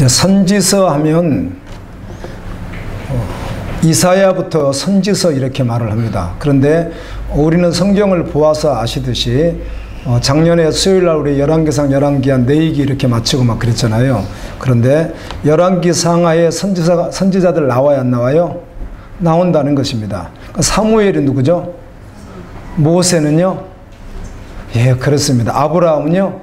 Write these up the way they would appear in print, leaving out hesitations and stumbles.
선지서 하면 이사야부터 선지서 이렇게 말을 합니다. 그런데 우리는 성경을 보아서 아시듯이 작년에 수요일날 우리 열왕기상 열왕기한 내이기 이렇게 마치고 막 그랬잖아요. 그런데 열왕기 상하에 선지자들 나와요, 안 나와요? 나온다는 것입니다. 사무엘이 누구죠? 모세는요? 예, 그렇습니다. 아브라함은요?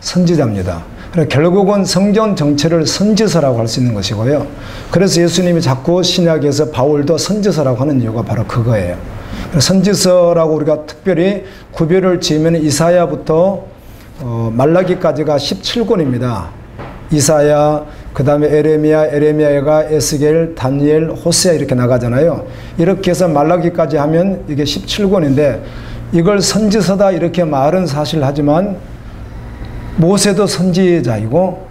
선지자입니다. 결국은 성경 전체를 선지서라고 할 수 있는 것이고요. 그래서 예수님이 자꾸 신약에서 바울도 선지서라고 하는 이유가 바로 그거예요. 선지서라고 우리가 특별히 구별을 지으면 이사야부터 말라기까지가 17권입니다. 이사야, 그 다음에 에레미야가 에스겔, 다니엘, 호세아 이렇게 나가잖아요. 이렇게 해서 말라기까지 하면 이게 17권인데 이걸 선지서다 이렇게 말은 사실 하지만 모세도 선지자이고,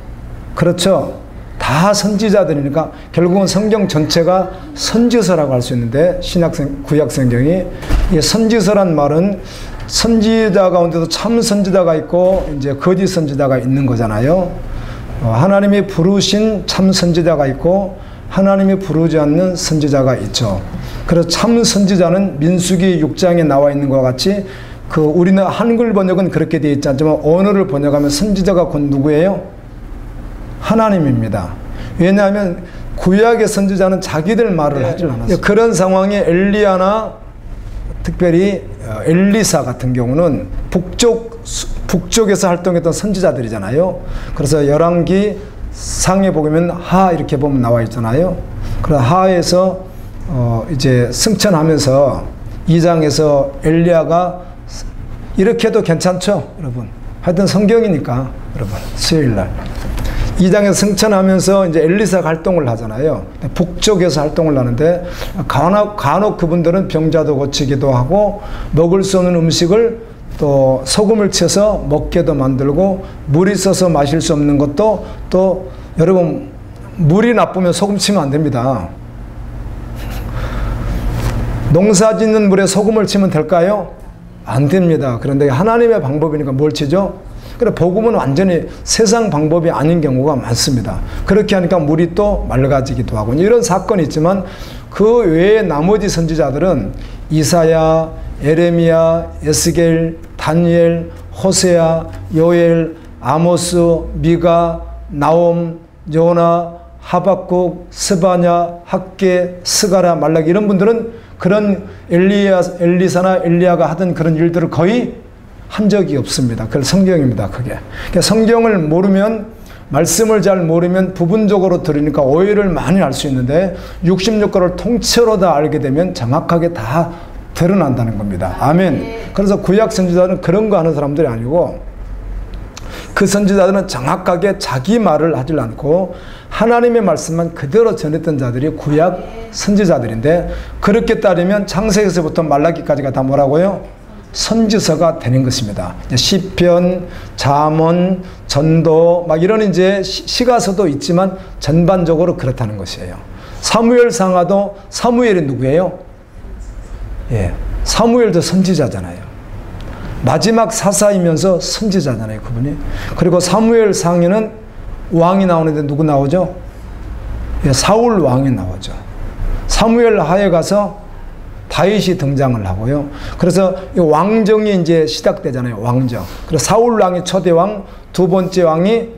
그렇죠? 다 선지자들이니까 결국은 성경 전체가 선지서라고 할 수 있는데, 구약 성경이 이 선지서란 말은 선지자 가운데도 참 선지자가 있고 이제 거짓 선지자가 있는 거잖아요. 하나님이 부르신 참 선지자가 있고 하나님이 부르지 않는 선지자가 있죠. 그래서 참 선지자는 민수기 6장에 나와 있는 것과 같이 우리는 한글 번역은 그렇게 되어 있지 않지만 언어를 번역하면 선지자가 곧 누구예요? 하나님입니다. 왜냐하면 구약의 선지자는 자기들 말을 하질 않았어요. 그런 상황에 엘리야나 특별히 엘리사 같은 경우는 북쪽에서 활동했던 선지자들이잖아요. 그래서 열왕기 상에 보면 하 이렇게 보면 나와 있잖아요. 그래서 하에서 이제 승천하면서 2장에서 엘리야가 이렇게 해도 괜찮죠, 여러분? 하여튼 성경이니까, 여러분. 수요일날 2장에서 승천하면서 이제 엘리사가 활동을 하잖아요. 북쪽에서 활동을 하는데 간혹 그분들은 병자도 고치기도 하고 먹을 수 없는 음식을 또 소금을 쳐서 먹게도 만들고 물이 있어서 마실 수 없는 것도 또 여러분 물이 나쁘면 소금 치면 안 됩니다. 농사 짓는 물에 소금을 치면 될까요? 안 됩니다. 그런데 하나님의 방법이니까 뭘 치죠? 그래 복음은 완전히 세상 방법이 아닌 경우가 많습니다. 그렇게 하니까 물이 또 맑아지기도 하고 이런 사건이 있지만 그 외에 나머지 선지자들은 이사야, 에레미야, 에스겔, 다니엘, 호세아, 요엘, 아모스, 미가, 나옴, 요나, 하박국, 스바냐, 학개, 스가랴, 말라기 이런 분들은 그런 엘리사나 엘리야가 하던 그런 일들을 거의 한 적이 없습니다. 그게 성경입니다. 그게. 그러니까 성경을 모르면 말씀을 잘 모르면 부분적으로 들으니까 오해를 많이 할 수 있는데 66권을 통째로 다 알게 되면 정확하게 다 드러난다는 겁니다. 아멘. 그래서 구약 선지자는 그런 거 하는 사람들이 아니고 그 선지자들은 정확하게 자기 말을 하지 않고 하나님의 말씀만 그대로 전했던 자들이 구약 선지자들인데 그렇게 따르면 창세기에서부터 말라기까지가 다 뭐라고요? 선지서가 되는 것입니다. 시편, 잠언, 전도 막 이런 이제 시가서도 있지만 전반적으로 그렇다는 것이에요. 사무엘 상하도 사무엘이 누구예요? 예, 사무엘도 선지자잖아요. 마지막 사사이면서 선지자잖아요, 그분이. 그리고 사무엘 상에는 왕이 나오는데 누구 나오죠? 예, 사울 왕이 나오죠. 사무엘 하에 가서 다윗이 등장을 하고요. 그래서 이 왕정이 이제 시작되잖아요, 왕정. 그래서 사울 왕이 초대왕, 두 번째 왕이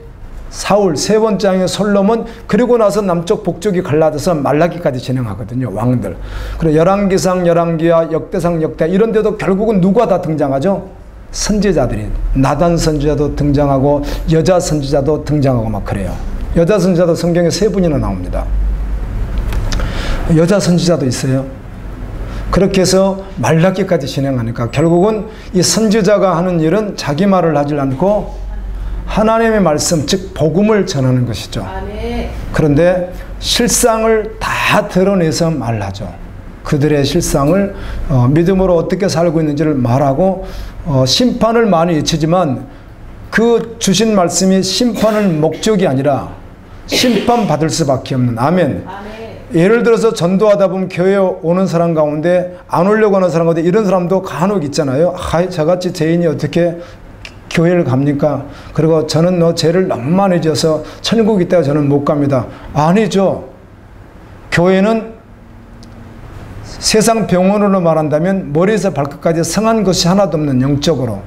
사울, 세 번째 왕이 솔로몬, 그리고 나서 남쪽 북쪽이 갈라져서 말라기까지 진행하거든요, 왕들. 그리고 열왕기상, 열왕기하, 역대상, 역대 이런 데도 결국은 누가 다 등장하죠? 선지자들이. 나단 선지자도 등장하고 여자 선지자도 등장하고 막 그래요. 여자 선지자도 성경에 3분이나 나옵니다. 여자 선지자도 있어요. 그렇게 해서 말라기까지 진행하니까 결국은 이 선지자가 하는 일은 자기 말을 하지 않고 하나님의 말씀, 즉 복음을 전하는 것이죠. 그런데 실상을 다 드러내서 말하죠. 그들의 실상을 믿음으로 어떻게 살고 있는지를 말하고 심판을 많이 외치지만 그 주신 말씀이 심판을 목적이 아니라 심판받을 수밖에 없는. 아멘. 예를 들어서 전도하다 보면 교회에 오는 사람 가운데 안 오려고 하는 사람 가운데 이런 사람도 간혹 있잖아요. 저같이 죄인이 어떻게 교회를 갑니까? 그리고 저는 너 죄를 너무 많이 지어서 천국 있다가 저는 못 갑니다. 아니죠. 교회는 세상 병원으로 말한다면 머리에서 발끝까지 성한 것이 하나도 없는, 영적으로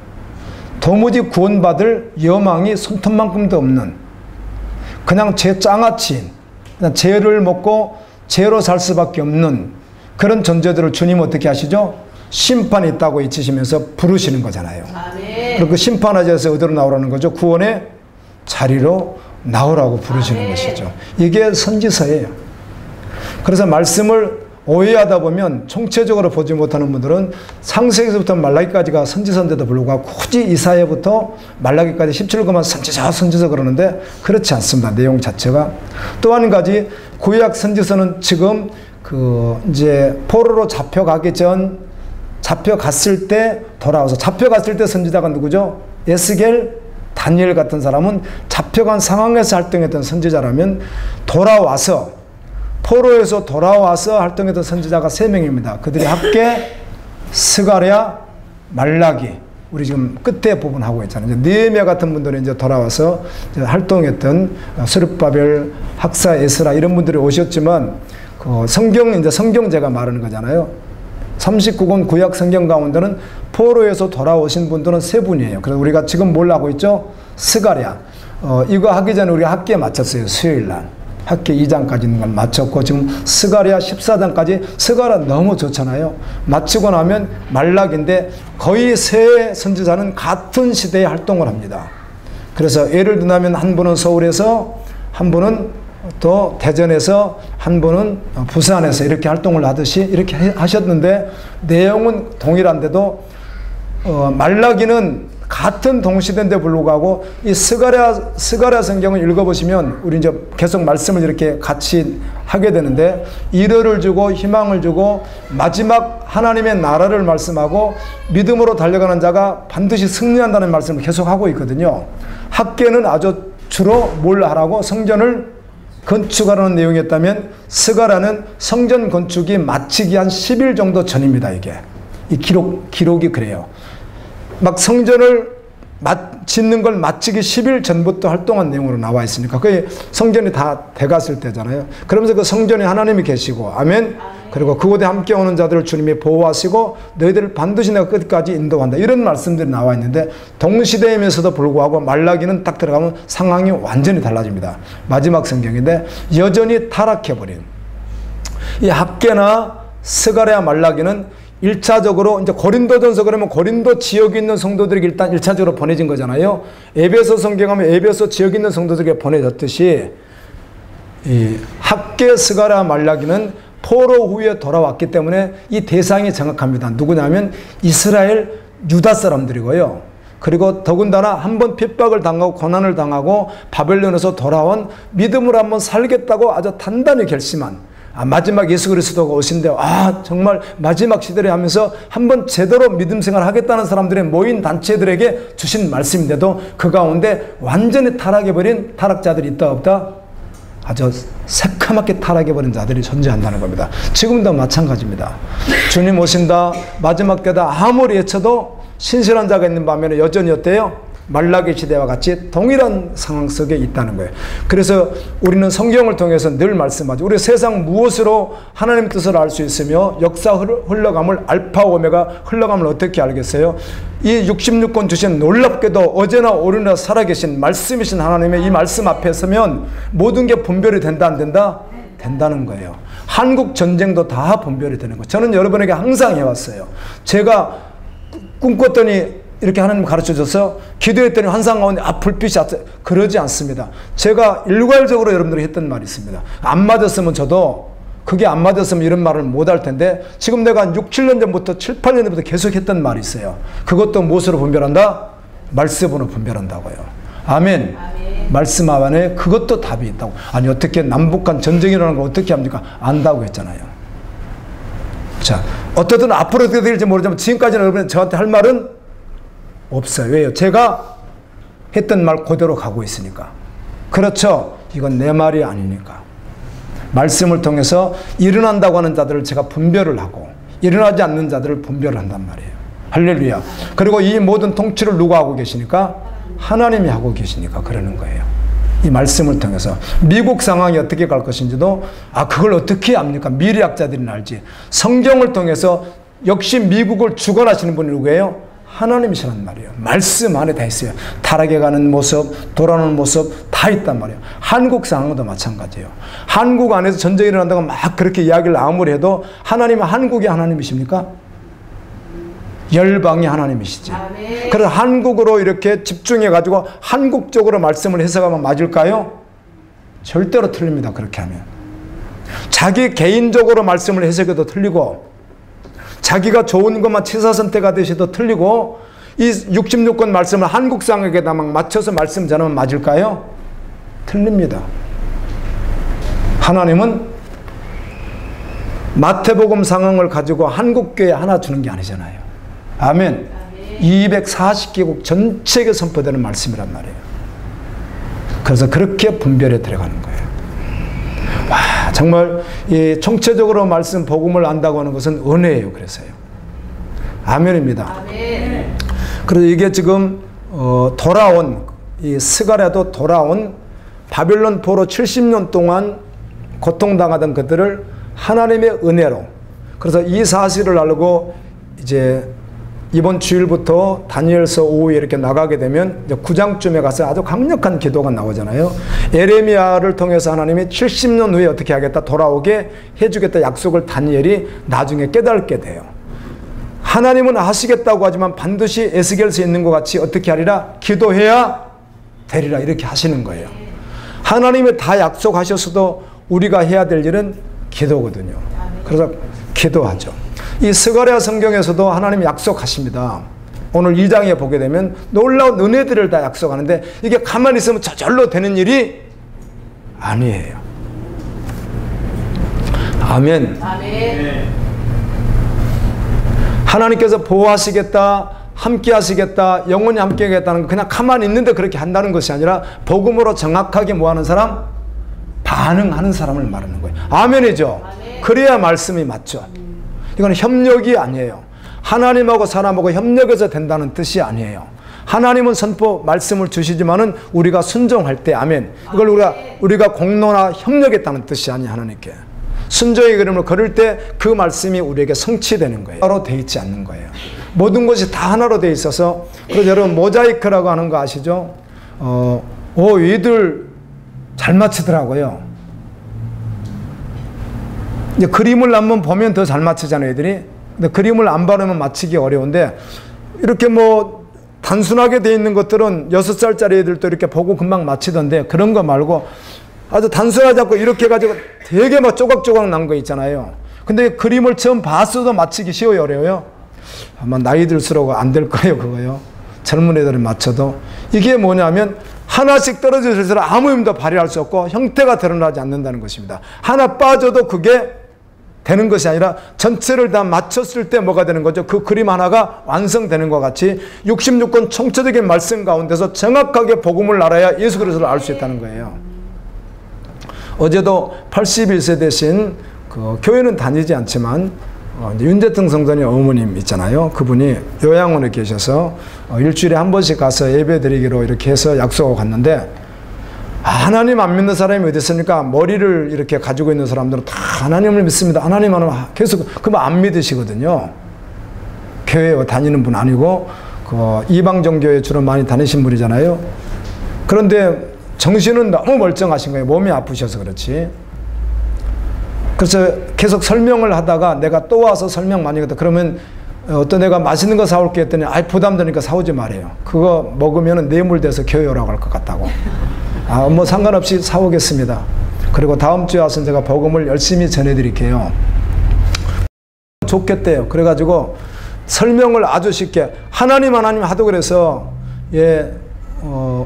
도무지 구원받을 여망이 손톱만큼도 없는, 그냥 죄 짱아치인, 그냥 죄를 먹고 죄로 살 수밖에 없는 그런 존재들을 주님 어떻게 하시죠? 심판이 있다고 잊히시면서 부르시는 거잖아요. 그리고 그 심판하자에서 어디로 나오라는 거죠? 구원의 자리로 나오라고 부르시는 것이죠. 이게 선지서예요. 그래서 말씀을 오해하다 보면 총체적으로 보지 못하는 분들은 창세기서부터 말라기까지가 선지서인데도 불구하고 굳이 이사야부터 말라기까지 17권만 선지서 그러는데 그렇지 않습니다. 내용 자체가. 또 한 가지, 구약 선지서는 지금 이제 포로로 잡혀갔을 때 돌아와서, 잡혀갔을 때 선지자가 누구죠? 에스겔, 다니엘 같은 사람은 잡혀간 상황에서 활동했던 선지자라면, 돌아와서, 포로에서 돌아와서 활동했던 선지자가 3명입니다. 그들이 학개, 스가랴, 말라기. 우리 지금 끝에 부분 하고 있잖아요. 느헤미야 같은 분들은 이제 돌아와서 이제 활동했던 스룹바벨, 학사, 에스라 이런 분들이 오셨지만, 성경 제가 말하는 거잖아요. 39권 구약 성경 가운데는 포로에서 돌아오신 분들은 3분이에요. 그래서 우리가 지금 뭘 하고 있죠? 스가랴. 이거 하기 전에 우리가 학기에 마쳤어요. 수요일 날. 학기 2장까지 있는 걸 마쳤고, 지금 스가랴 14장까지, 스가랴 너무 좋잖아요. 마치고 나면 말라기인데 거의 세 선지자는 같은 시대에 활동을 합니다. 그래서 예를 들면 한 분은 서울에서, 한 분은 또 대전에서, 한 분은 부산에서 이렇게 활동을 하듯이 이렇게 하셨는데, 내용은 동일한데도 말라기는 같은 동시대인데 불구하고 이 스가랴 성경을 읽어보시면, 우리 이제 계속 말씀을 이렇게 같이 하게 되는데, 일요를 주고 희망을 주고 마지막 하나님의 나라를 말씀하고 믿음으로 달려가는 자가 반드시 승리한다는 말씀을 계속 하고 있거든요. 학계는 아주 주로 뭘 하라고? 성전을 건축하라는 내용이었다면, 스가랴는 성전 건축이 마치기 한 10일 정도 전입니다. 이게 이 기록이 그래요. 막 성전을 짓는 걸 마치기 10일 전부터 활동한 내용으로 나와 있으니까, 그게 성전이 다 돼갔을 때잖아요. 그러면서 그 성전에 하나님이 계시고, 아멘. 그리고 그곳에 함께 오는 자들을 주님이 보호하시고 너희들을 반드시 내가 끝까지 인도한다, 이런 말씀들이 나와 있는데, 동시대이면서도 불구하고 말라기는 딱 들어가면 상황이 완전히 달라집니다. 마지막 성경인데 여전히 타락해버린 이 학개나 스가랴, 말라기는 1차적으로 이제 고린도전서 그러면 고린도 지역에 있는 성도들에게 일단 1차적으로 보내진 거잖아요. 에베소 성경하면 에베소 지역에 있는 성도들에게 보내졌듯이, 이 학개, 스가랴, 말라기는 포로 후에 돌아왔기 때문에 이 대상이 정확합니다. 누구냐면 이스라엘, 유다 사람들이고요. 그리고 더군다나 한번 핍박을 당하고 고난을 당하고 바벨론에서 돌아온, 믿음으로 한번 살겠다고 아주 단단히 결심한, 마지막 예수 그리스도가 오신데, 정말 마지막 시대를 하면서 한번 제대로 믿음 생활을 하겠다는 사람들의 모인 단체들에게 주신 말씀인데도 그 가운데 완전히 타락해버린 타락자들이 있다 없다? 아주 새카맣게 타락해버린 자들이 존재한다는 겁니다. 지금도 마찬가지입니다. 주님 오신다, 마지막 때다 아무리 외쳐도 신실한 자가 있는 반면에 여전히 어때요? 말라기 시대와 같이 동일한 상황 속에 있다는 거예요. 그래서 우리는 성경을 통해서 늘 말씀하죠. 우리 세상 무엇으로 하나님 뜻을 알 수 있으며 역사 흘러감을, 알파 오메가 흘러감을 어떻게 알겠어요? 이 66권 주신, 놀랍게도 어제나 오늘이나 살아계신 말씀이신 하나님의 이 말씀 앞에 서면 모든 게 분별이 된다 안 된다? 된다는 거예요. 한국 전쟁도 다 분별이 되는 거예요. 저는 여러분에게 항상 해왔어요. 제가 꿈꿨더니 이렇게 하나님 가르쳐줘서 기도했더니 환상 가운데 불빛이 왔어요. 그러지 않습니다. 제가 일괄적으로 여러분들이 했던 말이 있습니다. 안 맞았으면 저도, 그게 안 맞았으면 이런 말을 못 할 텐데, 지금 내가 한 6, 7년 전부터 7, 8년 전부터 계속 했던 말이 있어요. 그것도 무엇으로 분별한다? 말씀으로 분별한다고요. 아멘. 말씀 안에 그것도 답이 있다고. 아니 어떻게 남북한 전쟁이라는 걸 어떻게 합니까? 안다고 했잖아요. 자, 어떻든 앞으로 어떻게 될지 모르지만 지금까지는 여러분 저한테 할 말은 없어요. 왜요? 제가 했던 말 그대로 가고 있으니까. 그렇죠? 이건 내 말이 아니니까. 말씀을 통해서 일어난다고 하는 자들을 제가 분별을 하고, 일어나지 않는 자들을 분별을 한단 말이에요. 할렐루야. 그리고 이 모든 통치를 누가 하고 계시니까? 하나님이 하고 계시니까 그러는 거예요. 이 말씀을 통해서 미국 상황이 어떻게 갈 것인지도 그걸 어떻게 압니까? 미래학자들은 알지. 성경을 통해서 역시 미국을 주관하시는 분이 누구예요? 하나님이시란 말이에요. 말씀 안에 다 있어요. 타락해 가는 모습, 돌아오는 모습 다 있단 말이에요. 한국 상황도 마찬가지예요. 한국 안에서 전쟁이 일어난다고 막 그렇게 이야기를 아무리 해도 하나님은 한국이 하나님이십니까? 열방이 하나님이시지. 그래서 한국으로 이렇게 집중해가지고 한국적으로 말씀을 해석하면 맞을까요? 절대로 틀립니다. 그렇게 하면. 자기 개인적으로 말씀을 해석해도 틀리고 자기가 좋은 것만 취사선택하듯이도 틀리고 이 66권 말씀을 한국 상황에다 막 맞춰서 말씀 전하면 맞을까요? 틀립니다. 하나님은 마태복음 상황을 가지고 한국교회 하나 주는 게 아니잖아요. 아멘. 240개국 전체에 선포되는 말씀이란 말이에요. 그래서 그렇게 분별해 들어가는 거예요. 와, 정말 이 총체적으로 말씀 복음을 안다고 하는 것은 은혜예요. 그래서요. 아멘입니다. 아멘. 그래서 이게 지금 돌아온 이 스가랴도 돌아온 바빌론 포로 70년 동안 고통당하던 그들을 하나님의 은혜로, 그래서 이 사실을 알고 이제 이번 주일부터 다니엘서 오후에 이렇게 나가게 되면 이제 9장쯤에 가서 아주 강력한 기도가 나오잖아요. 에레미야를 통해서 하나님이 70년 후에 어떻게 하겠다, 돌아오게 해주겠다 약속을 다니엘이 나중에 깨닫게 돼요. 하나님은 하시겠다고 하지만 반드시 에스겔서에 있는 것 같이 어떻게 하리라? 기도해야 되리라, 이렇게 하시는 거예요. 하나님이 다 약속하셨어도 우리가 해야 될 일은 기도거든요. 그래서 기도하죠. 이 스가랴 성경에서도 하나님이 약속하십니다. 오늘 2장에 보게 되면 놀라운 은혜들을 다 약속하는데 이게 가만히 있으면 저절로 되는 일이 아니에요. 아멘. 아멘. 하나님께서 보호하시겠다, 함께 하시겠다, 영원히 함께 하겠다는 거 그냥 가만히 있는데 그렇게 한다는 것이 아니라 복음으로 정확하게 뭐하는 사람? 반응하는 사람을 말하는 거예요. 아멘이죠. 아멘. 그래야 말씀이 맞죠. 이건 협력이 아니에요. 하나님하고 사람하고 협력해서 된다는 뜻이 아니에요. 하나님은 선포 말씀을 주시지만은 우리가 순종할 때, 아멘. 이걸 우리가 공로나 협력했다는 뜻이 아니에요. 하나님께. 순종의 그림을 걸을 때 그 말씀이 우리에게 성취되는 거예요. 하나로 되어 있지 않는 거예요. 모든 것이 다 하나로 되어 있어서. 그래서 여러분 모자이크라고 하는 거 아시죠? 얘들 잘 맞추더라고요. 이제 그림을 한번 보면 더 잘 맞추잖아요, 애들이. 근데 그림을 안 바르면 맞추기 어려운데, 이렇게 뭐 단순하게 되어 있는 것들은 6살짜리 애들도 이렇게 보고 금방 맞히던데, 그런 거 말고 아주 단순하지 않고 이렇게 해가지고 되게 막 조각조각 난 거 있잖아요. 근데 그림을 처음 봤어도 맞히기 쉬워요, 어려워요? 아마 나이 들수록 안 될 거예요, 그거요. 젊은 애들은 맞춰도. 이게 뭐냐면 하나씩 떨어져 있어서 아무 힘도 발휘할 수 없고 형태가 드러나지 않는다는 것입니다. 하나 빠져도 그게 되는 것이 아니라 전체를 다 맞췄을 때 뭐가 되는 거죠? 그 그림 하나가 완성되는 것 같이 66권 총체적인 말씀 가운데서 정확하게 복음을 알아야 예수 그리스도를 알 수 있다는 거예요. 어제도 81세 되신 그 교회는 다니지 않지만 윤재등 성전의 어머님 있잖아요. 그분이 요양원에 계셔서 일주일에 한 번씩 가서 예배 드리기로 이렇게 해서 약속하고 갔는데, 하나님 안 믿는 사람이 어디 있습니까? 머리를 이렇게 가지고 있는 사람들은 다 하나님을 믿습니다. 하나님 하면 계속 그만 안 믿으시거든요. 교회 다니는 분 아니고 그 이방 종교에 주로 많이 다니신 분이잖아요. 그런데 정신은 너무 멀쩡하신 거예요. 몸이 아프셔서 그렇지. 그래서 계속 설명을 하다가 내가 또 와서 설명 많이 하거든. 그러면 어떤 애가 맛있는 거 사올게 했더니 부담되니까 사오지 말아요. 그거 먹으면 뇌물돼서 교회 오라고 할 것 같다고. 뭐 상관없이 사오겠습니다. 그리고 다음 주에 와서 제가 복음을 열심히 전해드릴게요. 좋겠대요. 그래가지고 설명을 아주 쉽게 하나님 하도 그래서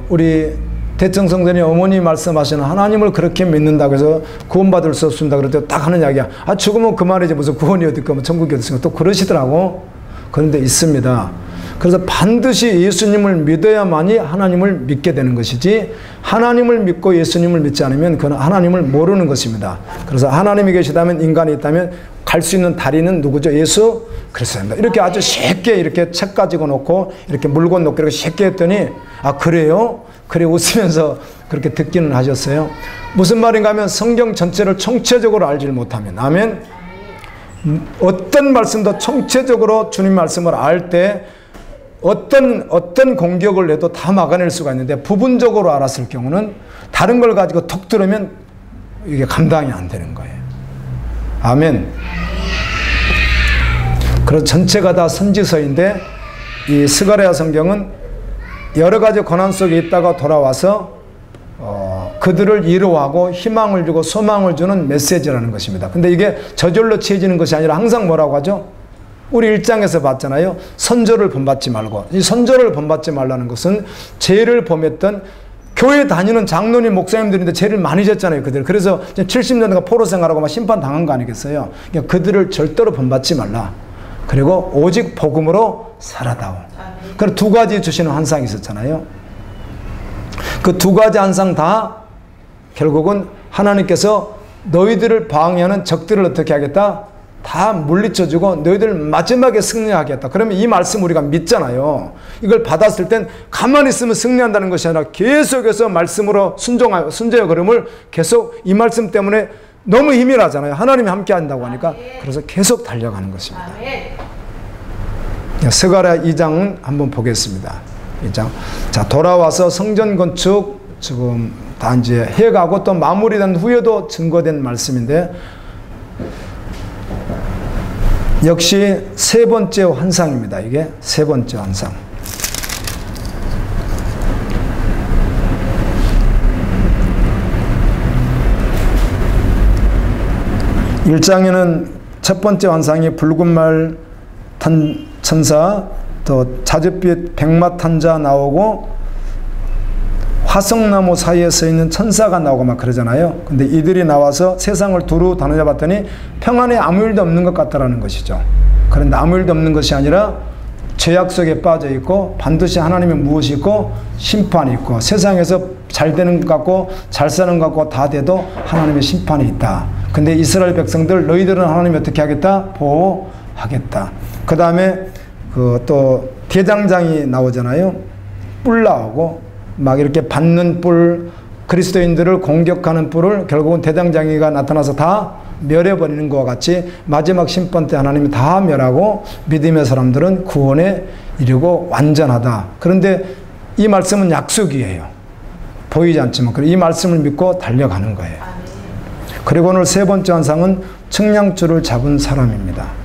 우리 대청성전이 어머니 말씀하시는 하나님을 그렇게 믿는다고 해서 구원받을 수 없습니다. 그랬더니 딱 하는 이야기야. 죽으면 그만이지 무슨 구원이 어딜까, 뭐 천국이 어딨을까, 또 그러시더라고. 그런데 있습니다. 그래서 반드시 예수님을 믿어야만이 하나님을 믿게 되는 것이지, 하나님을 믿고 예수님을 믿지 않으면 그는 하나님을 모르는 것입니다. 그래서 하나님이 계시다면, 인간이 있다면 갈 수 있는 다리는 누구죠? 예수 그리스도입니다. 이렇게 아주 쉽게 이렇게 책 가지고 놓고 이렇게 물건 놓고 이렇게 쉽게 했더니, 아 그래요? 그래 웃으면서 그렇게 듣기는 하셨어요. 무슨 말인가 하면 성경 전체를 총체적으로 알지 못하면, 아멘. 어떤 말씀도 총체적으로 주님 말씀을 알 때 어떤 공격을 해도 다 막아낼 수가 있는데, 부분적으로 알았을 경우는 다른 걸 가지고 톡 들으면 이게 감당이 안 되는 거예요. 아멘. 그래서 전체가 다 선지서인데, 이 스가랴 성경은 여러 가지 고난 속에 있다가 돌아와서 그들을 위로하고 희망을 주고 소망을 주는 메시지라는 것입니다. 근데 이게 저절로 취해지는 것이 아니라 항상 뭐라고 하죠? 우리 1장에서 봤잖아요. 선조를 본받지 말고. 이 선조를 본받지 말라는 것은 죄를 범했던 교회 다니는 장로님 목사님들인데 죄를 많이 졌잖아요, 그들. 그래서 70년대가 포로 생활하고 막 심판 당한 거 아니겠어요? 그러니까 그들을 절대로 본받지 말라. 그리고 오직 복음으로 살아다오. 그리고 두 가지 주시는 환상이 있었잖아요. 그 두 가지 환상 다 결국은 하나님께서 너희들을 방해하는 적들을 어떻게 하겠다? 다 물리쳐주고 너희들 마지막에 승리하겠다. 그러면 이 말씀 우리가 믿잖아요. 이걸 받았을 땐 가만히 있으면 승리한다는 것이 아니라 계속해서 말씀으로 순종의 걸음을 계속, 이 말씀 때문에 너무 힘이 나잖아요. 하나님이 함께 한다고 하니까. 그래서 계속 달려가는 것입니다. 스가랴 2장은 한번 보겠습니다. 2장. 자, 돌아와서 성전 건축 지금 다 이제 해가고 또 마무리된 후에도 증거된 말씀인데, 역시 세 번째 환상입니다. 이게 세 번째 환상. 일장에는 첫 번째 환상이 붉은 말 천사, 또 자줏빛 백마탄자 나오고 화성나무 사이에 서 있는 천사가 나오고 막 그러잖아요. 근데 이들이 나와서 세상을 두루 다녀 봤더니 평안에 아무 일도 없는 것 같다라는 것이죠. 그런데 아무 일도 없는 것이 아니라 죄악 속에 빠져 있고 반드시 하나님의 무엇이 있고 심판이 있고, 세상에서 잘 되는 것 같고 잘 사는 것 같고 다 돼도 하나님의 심판이 있다. 근데 이스라엘 백성들, 너희들은 하나님이 어떻게 하겠다? 보호하겠다. 그 다음에 또 대장장이 나오잖아요. 뿔 나오고 막 이렇게 받는 뿔, 그리스도인들을 공격하는 뿔을 결국은 대장장이가 나타나서 다 멸해버리는 것과 같이 마지막 심판 때 하나님이 다 멸하고 믿음의 사람들은 구원에 이르고 완전하다. 그런데 이 말씀은 약속이에요. 보이지 않지만 이 말씀을 믿고 달려가는 거예요. 그리고 오늘 세 번째 환상은 측량줄을 잡은 사람입니다.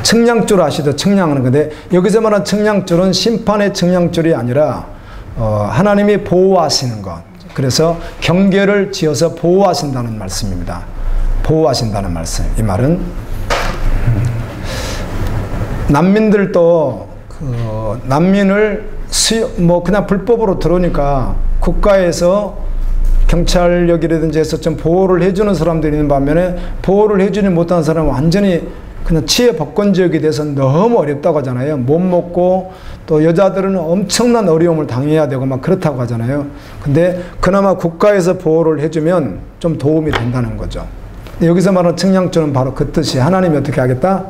측량줄 아시죠? 측량하는 건데, 여기서 말하는 측량줄은 심판의 측량줄이 아니라 하나님이 보호하시는 것. 그래서 경계를 지어서 보호하신다는 말씀입니다. 보호하신다는 말씀. 이 말은 난민들도 난민을 그냥 불법으로 들어오니까 국가에서 경찰력이라든지 해서 좀 보호를 해주는 사람들이 있는 반면에, 보호를 해주지 못하는 사람은 완전히 그냥 치해 복권 지역에 대해서 너무 어렵다고 하잖아요. 못 먹고 또 여자들은 엄청난 어려움을 당해야 되고 막 그렇다고 하잖아요. 근데 그나마 국가에서 보호를 해주면 좀 도움이 된다는 거죠. 여기서 말하는 측량줄은 바로 그 뜻이, 하나님이 어떻게 하겠다?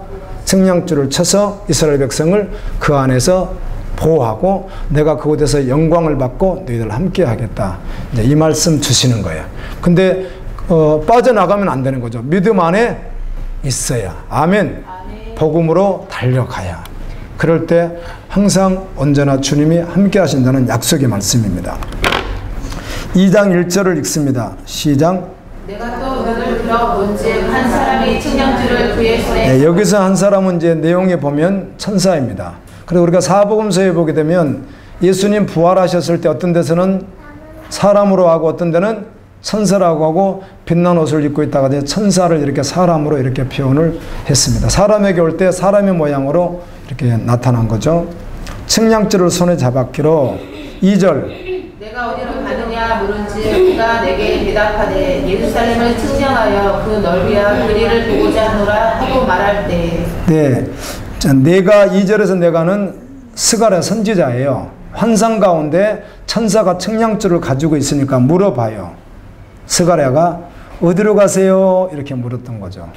측량줄을 쳐서 이스라엘 백성을 그 안에서 보호하고 내가 그곳에서 영광을 받고 너희들 함께 하겠다. 이제 이 말씀 주시는 거예요. 근데 빠져나가면 안 되는 거죠. 믿음 안에 있어야. 아멘. 복음으로 달려가야. 그럴 때 항상 언제나 주님이 함께 하신다는 약속의 말씀입니다. 2장 1절을 읽습니다. 시작. 내가 또 눈을 들어 본즉 한 사람이 측량줄을 그의 손에. 여기서 한 사람은 이제 내용에 보면 천사입니다. 그리고 우리가 사복음서에 보게 되면 예수님 부활하셨을 때 어떤 데서는 사람으로 하고 어떤 데는 천사라고 하고 빛난 옷을 입고 있다가 천사를 이렇게 사람으로 이렇게 표현을 했습니다. 사람에게 올 때 사람의 모양으로 이렇게 나타난 거죠. 측량줄을 손에 잡았기로 2절. 내가 어디로 가느냐 물은즉 그가 내게 대답하되 예루살렘을 측량하여 그 넓이와 거리를 보고자 하노라 하고 말할 때. 네, 자, 내가 2절에서 내가는 스가랴 선지자예요. 환상 가운데 천사가 청량줄을 가지고 있으니까 물어봐요. 스가랴가 어디로 가세요? 이렇게 물었던 거죠.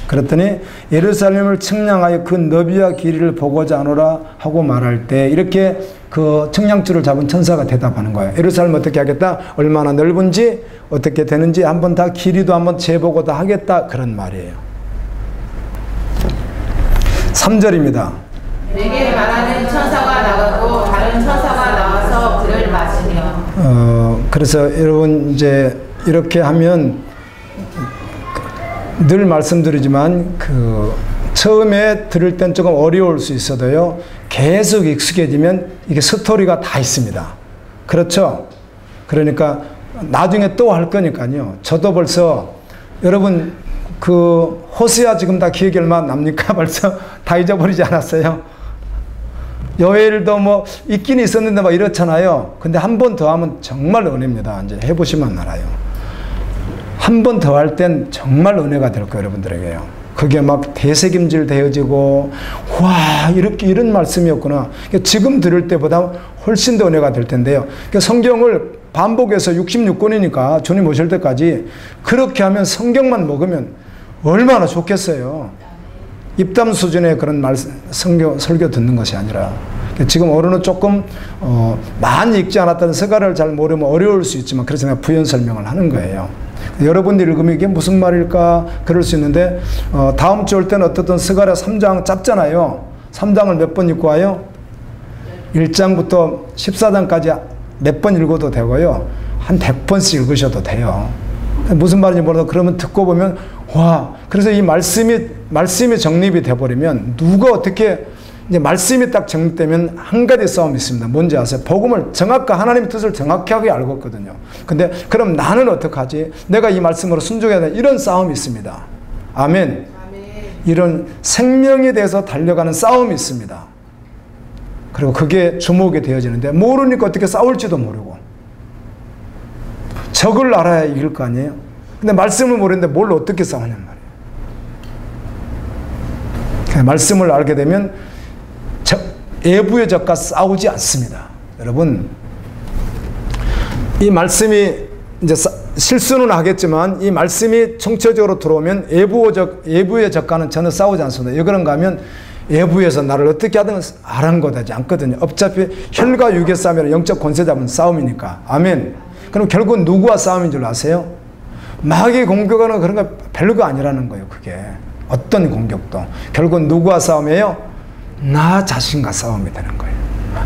그랬더니 예루살렘을 측량하여 그 너비와 길이를 보고자 하노라 하고 말할 때 이렇게 그 청량줄을 잡은 천사가 대답하는 거예요. 예루살렘 어떻게 하겠다? 얼마나 넓은지 어떻게 되는지 한번 다 길이도 한번 재보고 다 하겠다. 그런 말이에요. 3절입니다. 내게 말하는 천사가 나가고 다른 천사가 나와서 그를 맞으며. 그래서 여러분 이제 이렇게 하면 늘 말씀드리지만 그 처음에 들을 땐 조금 어려울 수 있어도요. 계속 익숙해지면 이게 스토리가 다 있습니다. 그렇죠? 그러니까 나중에 또 할 거니까요. 저도 벌써 여러분 그 호세아 지금 다 기억이 얼마 납니까? 벌써 다 잊어버리지 않았어요? 요엘도 뭐 있긴 있었는데 막 이렇잖아요. 근데 한 번 더 하면 정말 은혜입니다. 이제 해보시면 알아요. 한 번 더 할 땐 정말 은혜가 될 거예요, 여러분들에게요. 그게 막 대새김질 되어지고, 와, 이렇게, 이런 말씀이었구나. 지금 들을 때보다 훨씬 더 은혜가 될 텐데요. 성경을 반복해서 66권이니까 주님 오실 때까지 그렇게 하면 성경만 먹으면 얼마나 좋겠어요. 입담 수준의 그런 설교 듣는 것이 아니라. 지금 어른은 조금, 많이 읽지 않았다는 스가랴를 잘 모르면 어려울 수 있지만, 그래서 내가 부연 설명을 하는 거예요. 여러분들이 읽으면 이게 무슨 말일까 그럴 수 있는데 다음 주 올 때는 어떻든 스가랴 3장 짧잖아요. 3장을 몇 번 읽고 와요? 1장부터 14장까지 몇 번 읽어도 되고요. 한 100번씩 읽으셔도 돼요. 무슨 말인지 모르도 그러면 듣고 보면 와, 그래서 이 말씀이 정립이 돼버리면 누가 어떻게 이제 말씀이 딱 정립되면 한 가지 싸움이 있습니다. 뭔지 아세요? 복음을 정확히 하나님의 뜻을 정확하게 알고 있거든요. 근데 그럼 나는 어떡하지? 내가 이 말씀으로 순종해야 되는 이런 싸움이 있습니다. 아멘. 아멘. 이런 생명에 대해서 달려가는 싸움이 있습니다. 그리고 그게 주목이 되어지는데 모르니까 어떻게 싸울지도 모르고 적을 알아야 이길 거 아니에요? 근데 말씀을 모르는데 뭘 어떻게 싸우냔 말이에요. 말씀을 알게 되면 외부의 적과 싸우지 않습니다. 여러분, 이 말씀이 이제 실수는 하겠지만 이 말씀이 총체적으로 들어오면 외부의 적과는 전혀 싸우지 않습니다. 왜 그런가 하면 외부에서 나를 어떻게 하든 아랑곳하지 않거든요. 어차피 혈과 육의 싸움이라 영적 권세 잡은 싸움이니까. 아멘. 그럼 결국 누구와 싸움인 줄 아세요? 마귀 공격하는 그런 거 별거 아니라는 거예요. 그게 어떤 공격도 결국 누구와 싸움이에요? 나 자신과 싸움이 되는 거예요.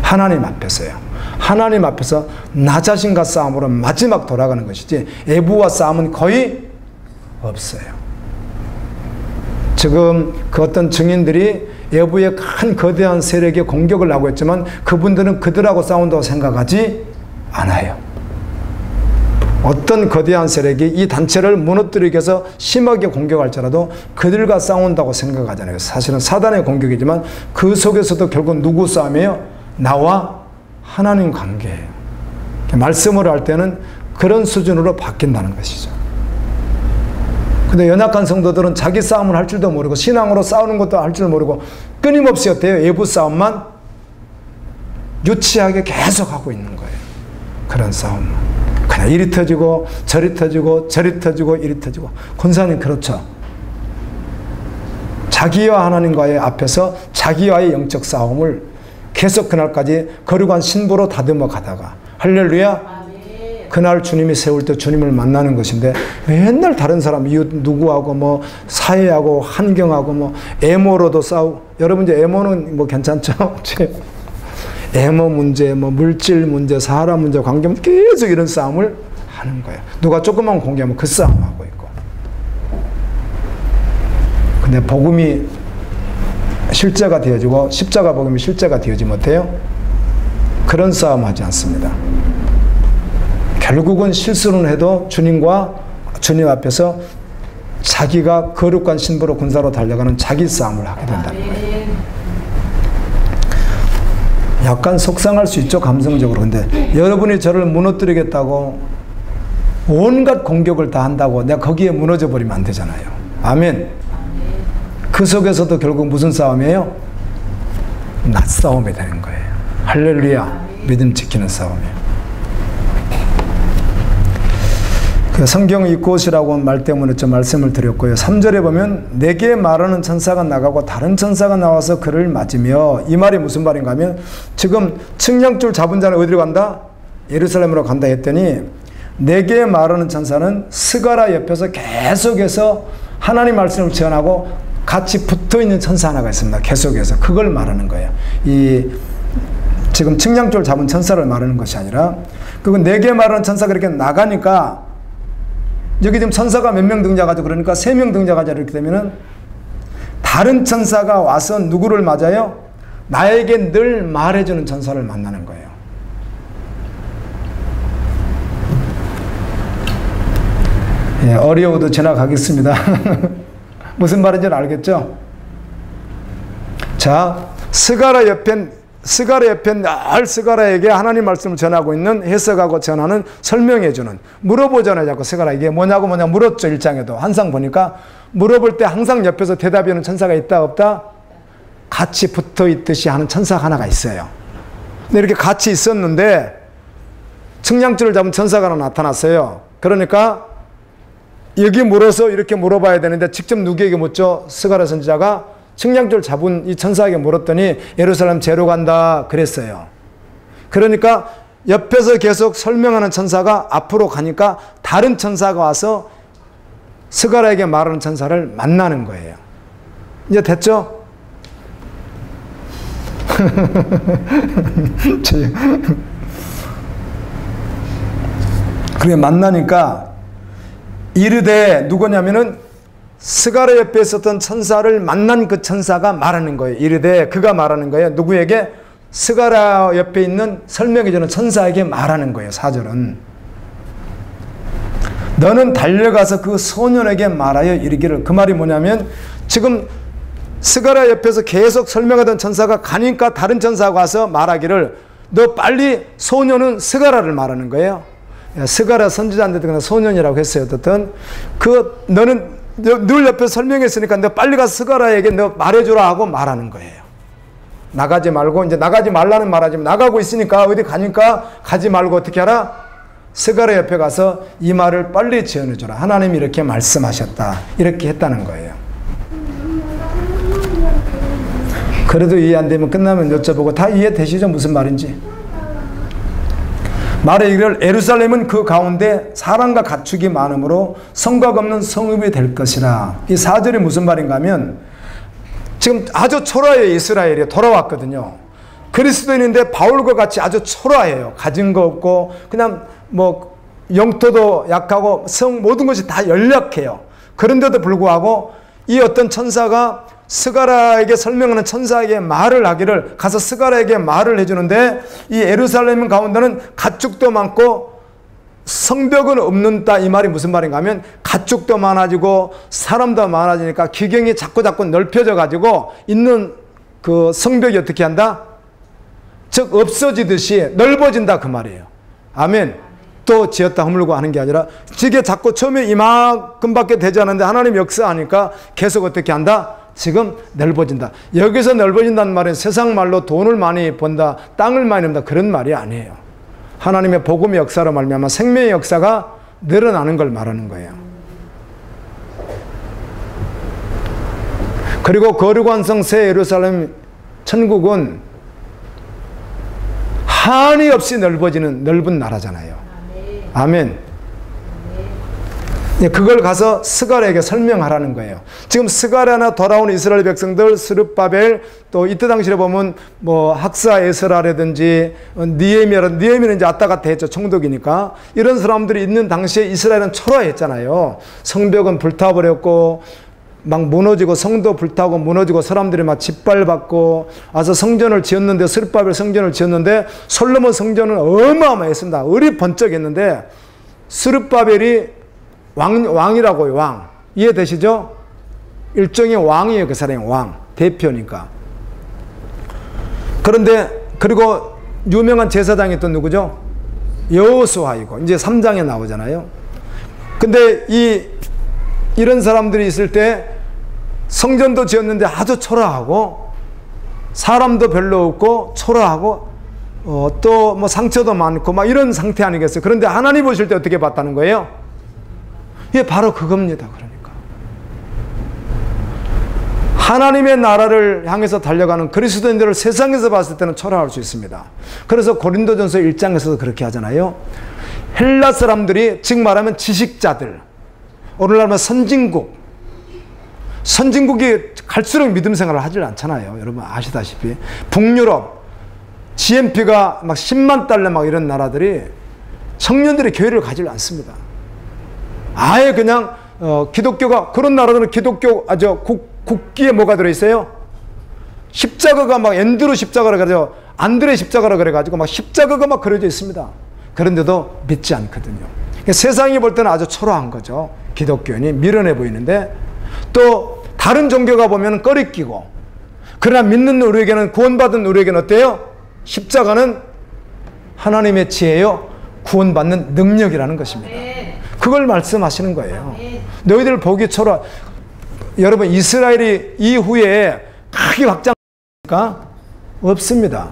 하나님 앞에서요. 하나님 앞에서 나 자신과 싸움으로 마지막 돌아가는 것이지 외부와 싸움은 거의 없어요. 지금 그 어떤 증인들이 외부의 큰 거대한 세력에 공격을 하고 있지만 그분들은 그들하고 싸운다고 생각하지 않아요. 어떤 거대한 세력이 이 단체를 무너뜨리기 위해서 심하게 공격할지라도 그들과 싸운다고 생각하잖아요. 사실은 사단의 공격이지만 그 속에서도 결국 누구 싸움이에요? 나와 하나님 관계예요. 말씀을 할 때는 그런 수준으로 바뀐다는 것이죠. 근데 연약한 성도들은 자기 싸움을 할 줄도 모르고 신앙으로 싸우는 것도 할 줄 모르고 끊임없이 어때요? 외부 싸움만 유치하게 계속 하고 있는 거예요. 그런 싸움만. 그냥 이리 터지고 저리 터지고 저리 터지고 이리 터지고. 권사님 그렇죠. 자기와 하나님과의 앞에서 자기와의 영적 싸움을 계속 그날까지 거룩한 신부로 다듬어 가다가 할렐루야. 그날 주님이 세울 때 주님을 만나는 것인데 맨날 다른 사람 이웃 누구하고 뭐 사회하고 환경하고 뭐 애모로도 싸우고. 여러분 이제 애모는 뭐 괜찮죠? 애모 문제, 뭐 물질 문제, 사람 문제, 관계 문제 계속 이런 싸움을 하는 거예요. 누가 조금만 공개하면 그 싸움하고 있고. 근데 복음이 실제가 되어지고 십자가 복음이 실제가 되어지 못해요. 그런 싸움 하지 않습니다. 결국은 실수는 해도 주님과 주님 앞에서 자기가 거룩한 신부로 군사로 달려가는 자기 싸움을 하게 된다는 거예요. 약간 속상할 수 있죠, 감성적으로. 근데 여러분이 저를 무너뜨리겠다고 온갖 공격을 다 한다고 내가 거기에 무너져 버리면 안 되잖아요. 아멘. 그 속에서도 결국 무슨 싸움이에요? 낮싸움이 되는 거예요. 할렐루야. 믿음 지키는 싸움이에요. 그 성경 이꽃이라고 말 때문에 좀 말씀을 드렸고요. 3절에 보면 내게 말하는 천사가 나가고 다른 천사가 나와서 그를 맞으며, 이 말이 무슨 말인가 하면 지금 측량줄 잡은 자는 어디로 간다? 예루살렘으로 간다 했더니 내게 말하는 천사는 스가랴 옆에서 계속해서 하나님 말씀을 전하고 같이 붙어있는 천사 하나가 있습니다. 계속해서 그걸 말하는 거예요. 이 지금 측량줄 잡은 천사를 말하는 것이 아니라, 그건 내게 말하는 천사가 이렇게 나가니까 여기 지금 천사가 몇 명 등장하죠. 그러니까 3명 등장하죠. 이렇게 되면은 다른 천사가 와서 누구를 맞아요? 나에게 늘 말해주는 천사를 만나는 거예요. 예, 어려워도 지나가겠습니다. 무슨 말인지 알겠죠? 자, 스가랴 옆에 늘 스가랴에게 하나님 말씀을 전하고 있는, 해석하고 전하는, 설명해주는, 물어보잖아요. 자꾸 스가랴에게 뭐냐고 물었죠. 1장에도 항상 보니까 물어볼 때 항상 옆에서 대답하는 천사가 있다 없다? 같이 붙어있듯이 하는 천사가 하나가 있어요. 근데 이렇게 같이 있었는데 측량줄을 잡은 천사가 하나 나타났어요. 그러니까 여기 물어서 이렇게 물어봐야 되는데 직접 누구에게 묻죠? 스가랴 선지자가 측량줄 잡은 이 천사에게 물었더니 예루살렘 제로 간다 그랬어요. 그러니까 옆에서 계속 설명하는 천사가 앞으로 가니까 다른 천사가 와서 스가랴에게 말하는 천사를 만나는 거예요. 이제 됐죠? 그게 만나니까 이르되, 누구냐면은 스가랴 옆에 있었던 천사를 만난 그 천사가 말하는 거예요. 이르되, 그가 말하는 거예요. 누구에게? 스가랴 옆에 있는 설명해주는 천사에게 말하는 거예요. 4절은 너는 달려가서 그 소년에게 말하여 이르기를. 그 말이 뭐냐면 지금 스가랴 옆에서 계속 설명하던 천사가 가니까 다른 천사가 와서 말하기를, 너 빨리, 소년은 스가랴를 말하는 거예요. 스가랴 선지자인데도 그냥 소년이라고 했어요. 어떻든 너는 늘 옆에서 설명했으니까 너 빨리 가서 스가랴에게 너 말해주라 하고 말하는 거예요. 나가지 말고, 이제 나가지 말라는 말하지만 나가고 있으니까 어디 가니까 가지 말고 어떻게 하라? 스가랴 옆에 가서 이 말을 빨리 지어내주라. 하나님이 이렇게 말씀하셨다. 이렇게 했다는 거예요. 그래도 이해 안 되면 끝나면 여쭤보고 다 이해되시죠? 무슨 말인지. 말에 이르기를 예루살렘은 그 가운데 사람과 가축이 많으므로 성곽 없는 성읍이 될 것이라. 이 4절이 무슨 말인가 하면 지금 아주 초라해요. 이스라엘이 돌아왔거든요. 그리스도인인데 바울과 같이 아주 초라해요. 가진 거 없고 그냥 뭐 영토도 약하고 모든 것이 다 연약해요. 그런데도 불구하고 이 어떤 천사가 스가랴에게 설명하는 천사에게 말을 하기를, 가서 스가랴에게 말을 해주는데, 이 예루살렘 가운데는 가축도 많고 성벽은 없는다. 이 말이 무슨 말인가 하면 가축도 많아지고 사람도 많아지니까 기경이 자꾸 넓혀져 가지고 있는 그 성벽이 어떻게 한다? 즉 없어지듯이 넓어진다 그 말이에요. 아멘. 또 지었다 허물고 하는 게 아니라 지게 자꾸 처음에 이만큼밖에 되지 않았는데 하나님 역사하니까 계속 어떻게 한다? 지금 넓어진다. 여기서 넓어진다는 말은 세상 말로 돈을 많이 번다, 땅을 많이 번다 그런 말이 아니에요. 하나님의 복음의 역사로 말미암아 생명의 역사가 늘어나는 걸 말하는 거예요. 그리고 거룩한 성 새 예루살렘 천국은 한이 없이 넓어지는 넓은 나라잖아요. 아멘. 그걸 가서 스가랴에게 설명하라는 거예요. 지금 스가랴나 돌아온 이스라엘 백성들, 스룹바벨, 또 이때 당시에 보면 뭐 학사 에스라라든지 느헤미야는 이제 왔다 갔다 했죠. 총독이니까. 이런 사람들이 있는 당시에 이스라엘은 초라했잖아요. 성벽은 불타버렸고 막 무너지고, 성도 불타고 무너지고, 사람들이 막 짓밟았고, 와서 성전을 지었는데, 스룹바벨 성전을 지었는데 솔로몬 성전은 어마어마했습니다. 을이 번쩍했는데 스룹바벨이 왕이라고요. 왕. 이해되시죠? 일종의 왕이에요. 그 사람이 왕. 대표니까. 그런데 그리고 유명한 제사장이 또 누구죠? 여호수아이고 이제 3장에 나오잖아요. 근데 이런 사람들이 있을 때 성전도 지었는데 아주 초라하고 사람도 별로 없고 초라하고 또 뭐 상처도 많고 막 이런 상태 아니겠어요? 그런데 하나님 보실 때 어떻게 봤다는 거예요? 예, 바로 그겁니다. 그러니까 하나님의 나라를 향해서 달려가는 그리스도인들을 세상에서 봤을 때는 초라할 수 있습니다. 그래서 고린도전서 1장에서도 그렇게 하잖아요. 헬라 사람들이 즉 말하면 지식자들, 오늘날 선진국이 갈수록 믿음 생활을 하질 않잖아요. 여러분 아시다시피 북유럽 GNP가 막 10만 달러 막 이런 나라들이 청년들이 교회를 가질 않습니다. 아예 그냥 기독교가, 그런 나라들은 기독교 국기에 뭐가 들어있어요? 십자가가 막 앤드루 십자가라 그래서 안드레 십자가라 그래가지고 막 십자가가 막 그려져 있습니다. 그런데도 믿지 않거든요. 세상이 볼 때는 아주 초라한 거죠. 기독교인이 미련해 보이는데 또 다른 종교가 보면 꺼리끼고, 그러나 믿는 우리에게는, 구원받은 우리에게는 어때요? 십자가는 하나님의 지혜요, 구원받는 능력이라는 것입니다. 그걸 말씀하시는 거예요. 너희들 보기 초라. 여러분 이스라엘이 이후에 크게 확장할까? 없습니다.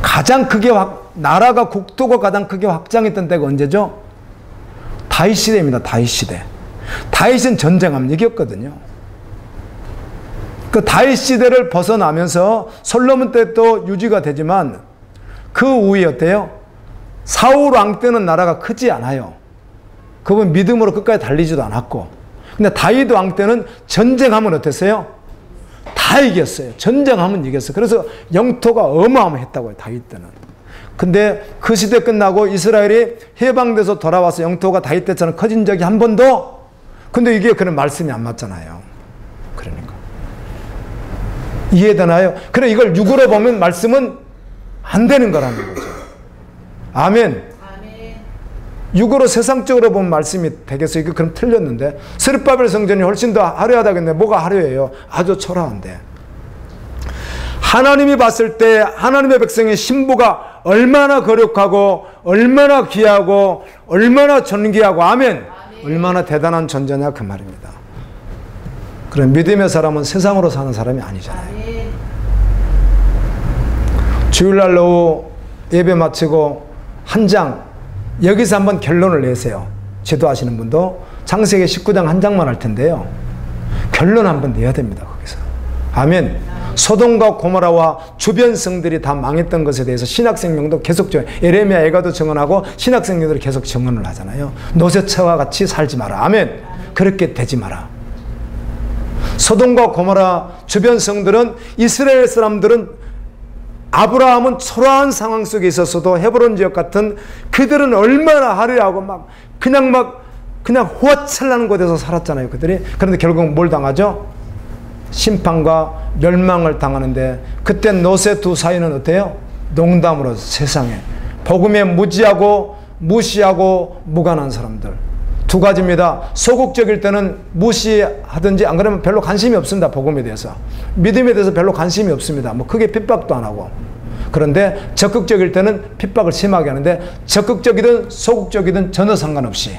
가장 크게 나라가, 국토가 가장 크게 확장했던 때가 언제죠? 다윗 시대입니다. 다윗 시대. 다윗은 전쟁하면 이겼거든요. 그 다윗 시대를 벗어나면서 솔로몬 때 또 유지가 되지만 그 후에 어때요? 사울 왕 때는 나라가 크지 않아요. 그분 믿음으로 끝까지 달리지도 않았고. 근데 다윗 왕 때는 전쟁하면 어땠어요? 다 이겼어요. 전쟁하면 이겼어요. 그래서 영토가 어마어마했다고요. 다윗 때는. 근데 그 시대 끝나고 이스라엘이 해방돼서 돌아와서 영토가 다윗 때처럼 커진 적이 한 번도, 근데 이게 그런 말씀이 안 맞잖아요. 그러니까 이해되나요? 그래 이걸 육으로 보면 말씀은 안 되는 거라는 거죠. 아멘. 육으로 세상적으로 보면 말씀이 되겠어요? 이게 그럼 틀렸는데, 스룹바벨 성전이 훨씬 더 화려하다겠네. 뭐가 화려해요? 아주 초라한데. 하나님이 봤을 때 하나님의 백성의 신부가 얼마나 거룩하고 얼마나 귀하고 얼마나 존귀하고, 아멘, 얼마나 대단한 존재냐 그 말입니다. 그럼 믿음의 사람은 세상으로 사는 사람이 아니잖아요. 주일날 오후 예배 마치고 한 장, 여기서 한번 결론을 내세요. 지도하시는 분도 창세기 19장 한 장만 할 텐데요. 결론 한번 내야 됩니다. 거기서. 아멘. 소돔과 고모라와 주변 성들이 다 망했던 것에 대해서 신학생명도 계속 에레미야 애가도 증언하고 신학생명들이 계속 증언을 하잖아요. 노새처와 같이 살지 마라. 아멘. 그렇게 되지 마라. 소돔과 고모라 주변 성들은, 이스라엘 사람들은, 아브라함은 초라한 상황 속에 있었어도 헤브론 지역 같은, 그들은 얼마나 화려하고 그냥 호화찬란한 곳에서 살았잖아요. 그들이. 그런데 결국 뭘 당하죠? 심판과 멸망을 당하는데, 그때 노새 두 사이는 어때요? 농담으로 세상에 복음에 무지하고 무시하고 무관한 사람들 두 가지입니다. 소극적일 때는 무시하든지, 안 그러면 별로 관심이 없습니다. 복음에 대해서, 믿음에 대해서 별로 관심이 없습니다. 뭐 크게 핍박도 안 하고. 그런데 적극적일 때는 핍박을 심하게 하는데, 적극적이든 소극적이든 전혀 상관없이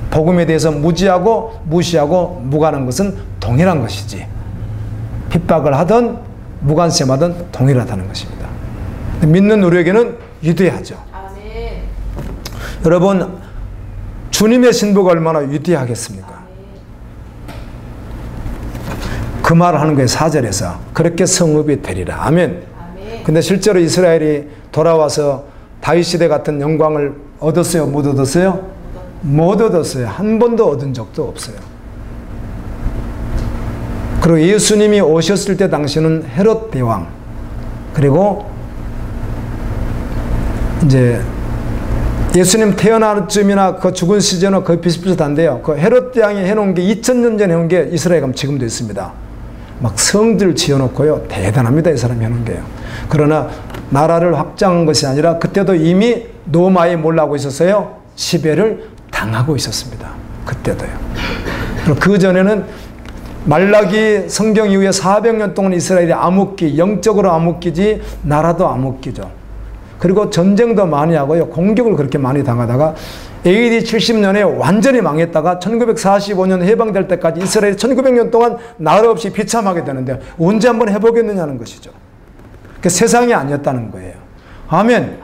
복음에 대해서 무지하고 무시하고 무관한 것은 동일한 것이지, 핍박을 하든 무관심하든 동일하다는 것입니다. 믿는 우리에게는 위대하죠. 아멘. 여러분, 주님의 신부가 얼마나 위대하겠습니까? 그 말을 하는 거예요. 4절에서 그렇게 성읍이 되리라. 아멘. 근데 실제로 이스라엘이 돌아와서 다윗 시대 같은 영광을 얻었어요? 못 얻었어요? 못 얻었어요. 한 번도 얻은 적도 없어요. 그리고 예수님이 오셨을 때 당시는 헤롯 대왕, 그리고 이제 예수님 태어날 쯤이나 그 죽은 시즌은 거의 비슷비슷한데요. 그 헤롯 대왕이 해놓은 게 2000년 전에 해놓은 게 이스라엘 가면 지금도 있습니다. 막 성들 지어놓고요. 대단합니다. 이 사람이 해놓은 게요. 그러나 나라를 확장한 것이 아니라 그때도 이미 로마에 몰라하고 있었어요. 지배를 당하고 있었습니다. 그때도요. 그 전에는 말라기 성경 이후에 400년 동안 이스라엘이 암흑기, 영적으로 암흑기지 나라도 암흑기죠. 그리고 전쟁도 많이 하고요. 공격을 그렇게 많이 당하다가 AD 70년에 완전히 망했다가 1945년 해방될 때까지 이스라엘이 1900년 동안 나라 없이 비참하게 되는데 언제 한번 해보겠느냐는 것이죠. 그 세상이 아니었다는 거예요. 아멘.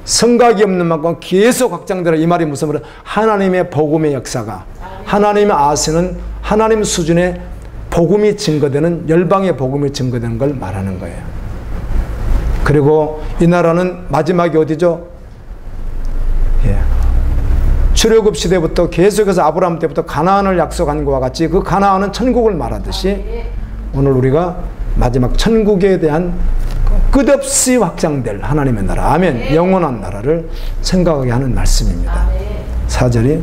성각이 없는 만큼 계속 확장되라. 이 말이 무슨 말이에요? 하나님의 복음의 역사가, 하나님의 아시는 하나님 수준의 복음이 증거되는, 열방의 복음이 증거되는 걸 말하는 거예요. 그리고 이 나라는 마지막이 어디죠? 예. 출애굽 시대부터 계속해서 아브라함 때부터 가나안을 약속한 것과 같이 그 가나안은 천국을 말하듯이 오늘 우리가 마지막 천국에 대한 끝없이 확장될 하나님의 나라, 아멘, 영원한 나라를 생각하게 하는 말씀입니다. 4절이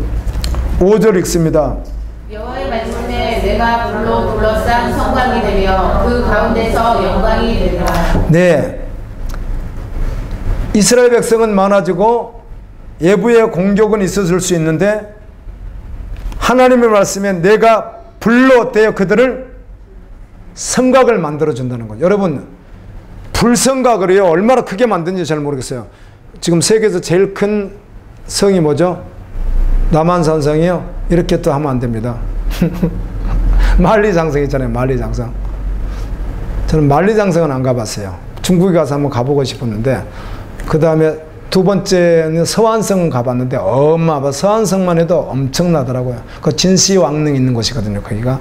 5절 읽습니다. 여호와의 말씀에 내가 불로 둘러싼 성곽이 되며 그 가운데서 영광이 되리라. 네, 이스라엘 백성은 많아지고 외부의 공격은 있었을 수 있는데 하나님의 말씀에 내가 불로 대어 그들을 성곽을 만들어준다는 거예요. 여러분, 불성곽을요 얼마나 크게 만든지 잘 모르겠어요. 지금 세계에서 제일 큰 성이 뭐죠? 남한산성이요. 이렇게 또 하면 안 됩니다. 만리장성 있잖아요. 만리장성. 저는 만리장성은 안 가봤어요. 중국에 가서 한번 가보고 싶었는데, 그 다음에 두 번째는 서안성은 가봤는데 어마어마, 서안성만 해도 엄청나더라고요. 그 진시황릉 있는 곳이거든요. 거기가.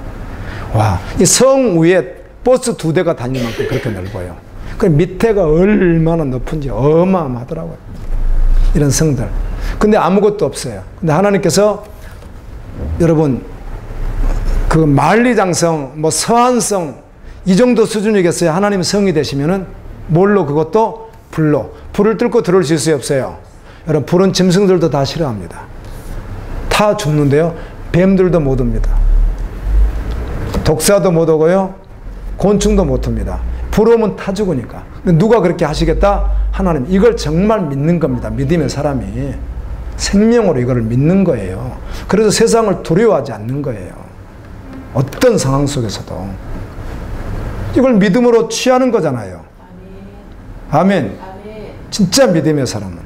와, 이 성 위에 버스 2대가 다닐 만큼 그렇게 넓어요. 그 밑에가 얼마나 높은지 어마어마하더라고요. 이런 성들. 근데 아무것도 없어요. 근데 하나님께서 여러분 그 만리장성, 뭐 서안성 이 정도 수준이겠어요. 하나님 성이 되시면은 뭘로? 그것도 불로. 불을 뚫고 들어올 수 없어요. 여러분, 불은 짐승들도 다 싫어합니다. 다 죽는데요. 뱀들도 못 옵니다. 독사도 못 오고요. 곤충도 못 옵니다. 불 오면 타 죽으니까. 근데 누가 그렇게 하시겠다? 하나님. 이걸 정말 믿는 겁니다. 믿음의 사람이. 생명으로 이걸 믿는 거예요. 그래서 세상을 두려워하지 않는 거예요. 어떤 상황 속에서도. 이걸 믿음으로 취하는 거잖아요. 아멘. 진짜 믿음의 사람은.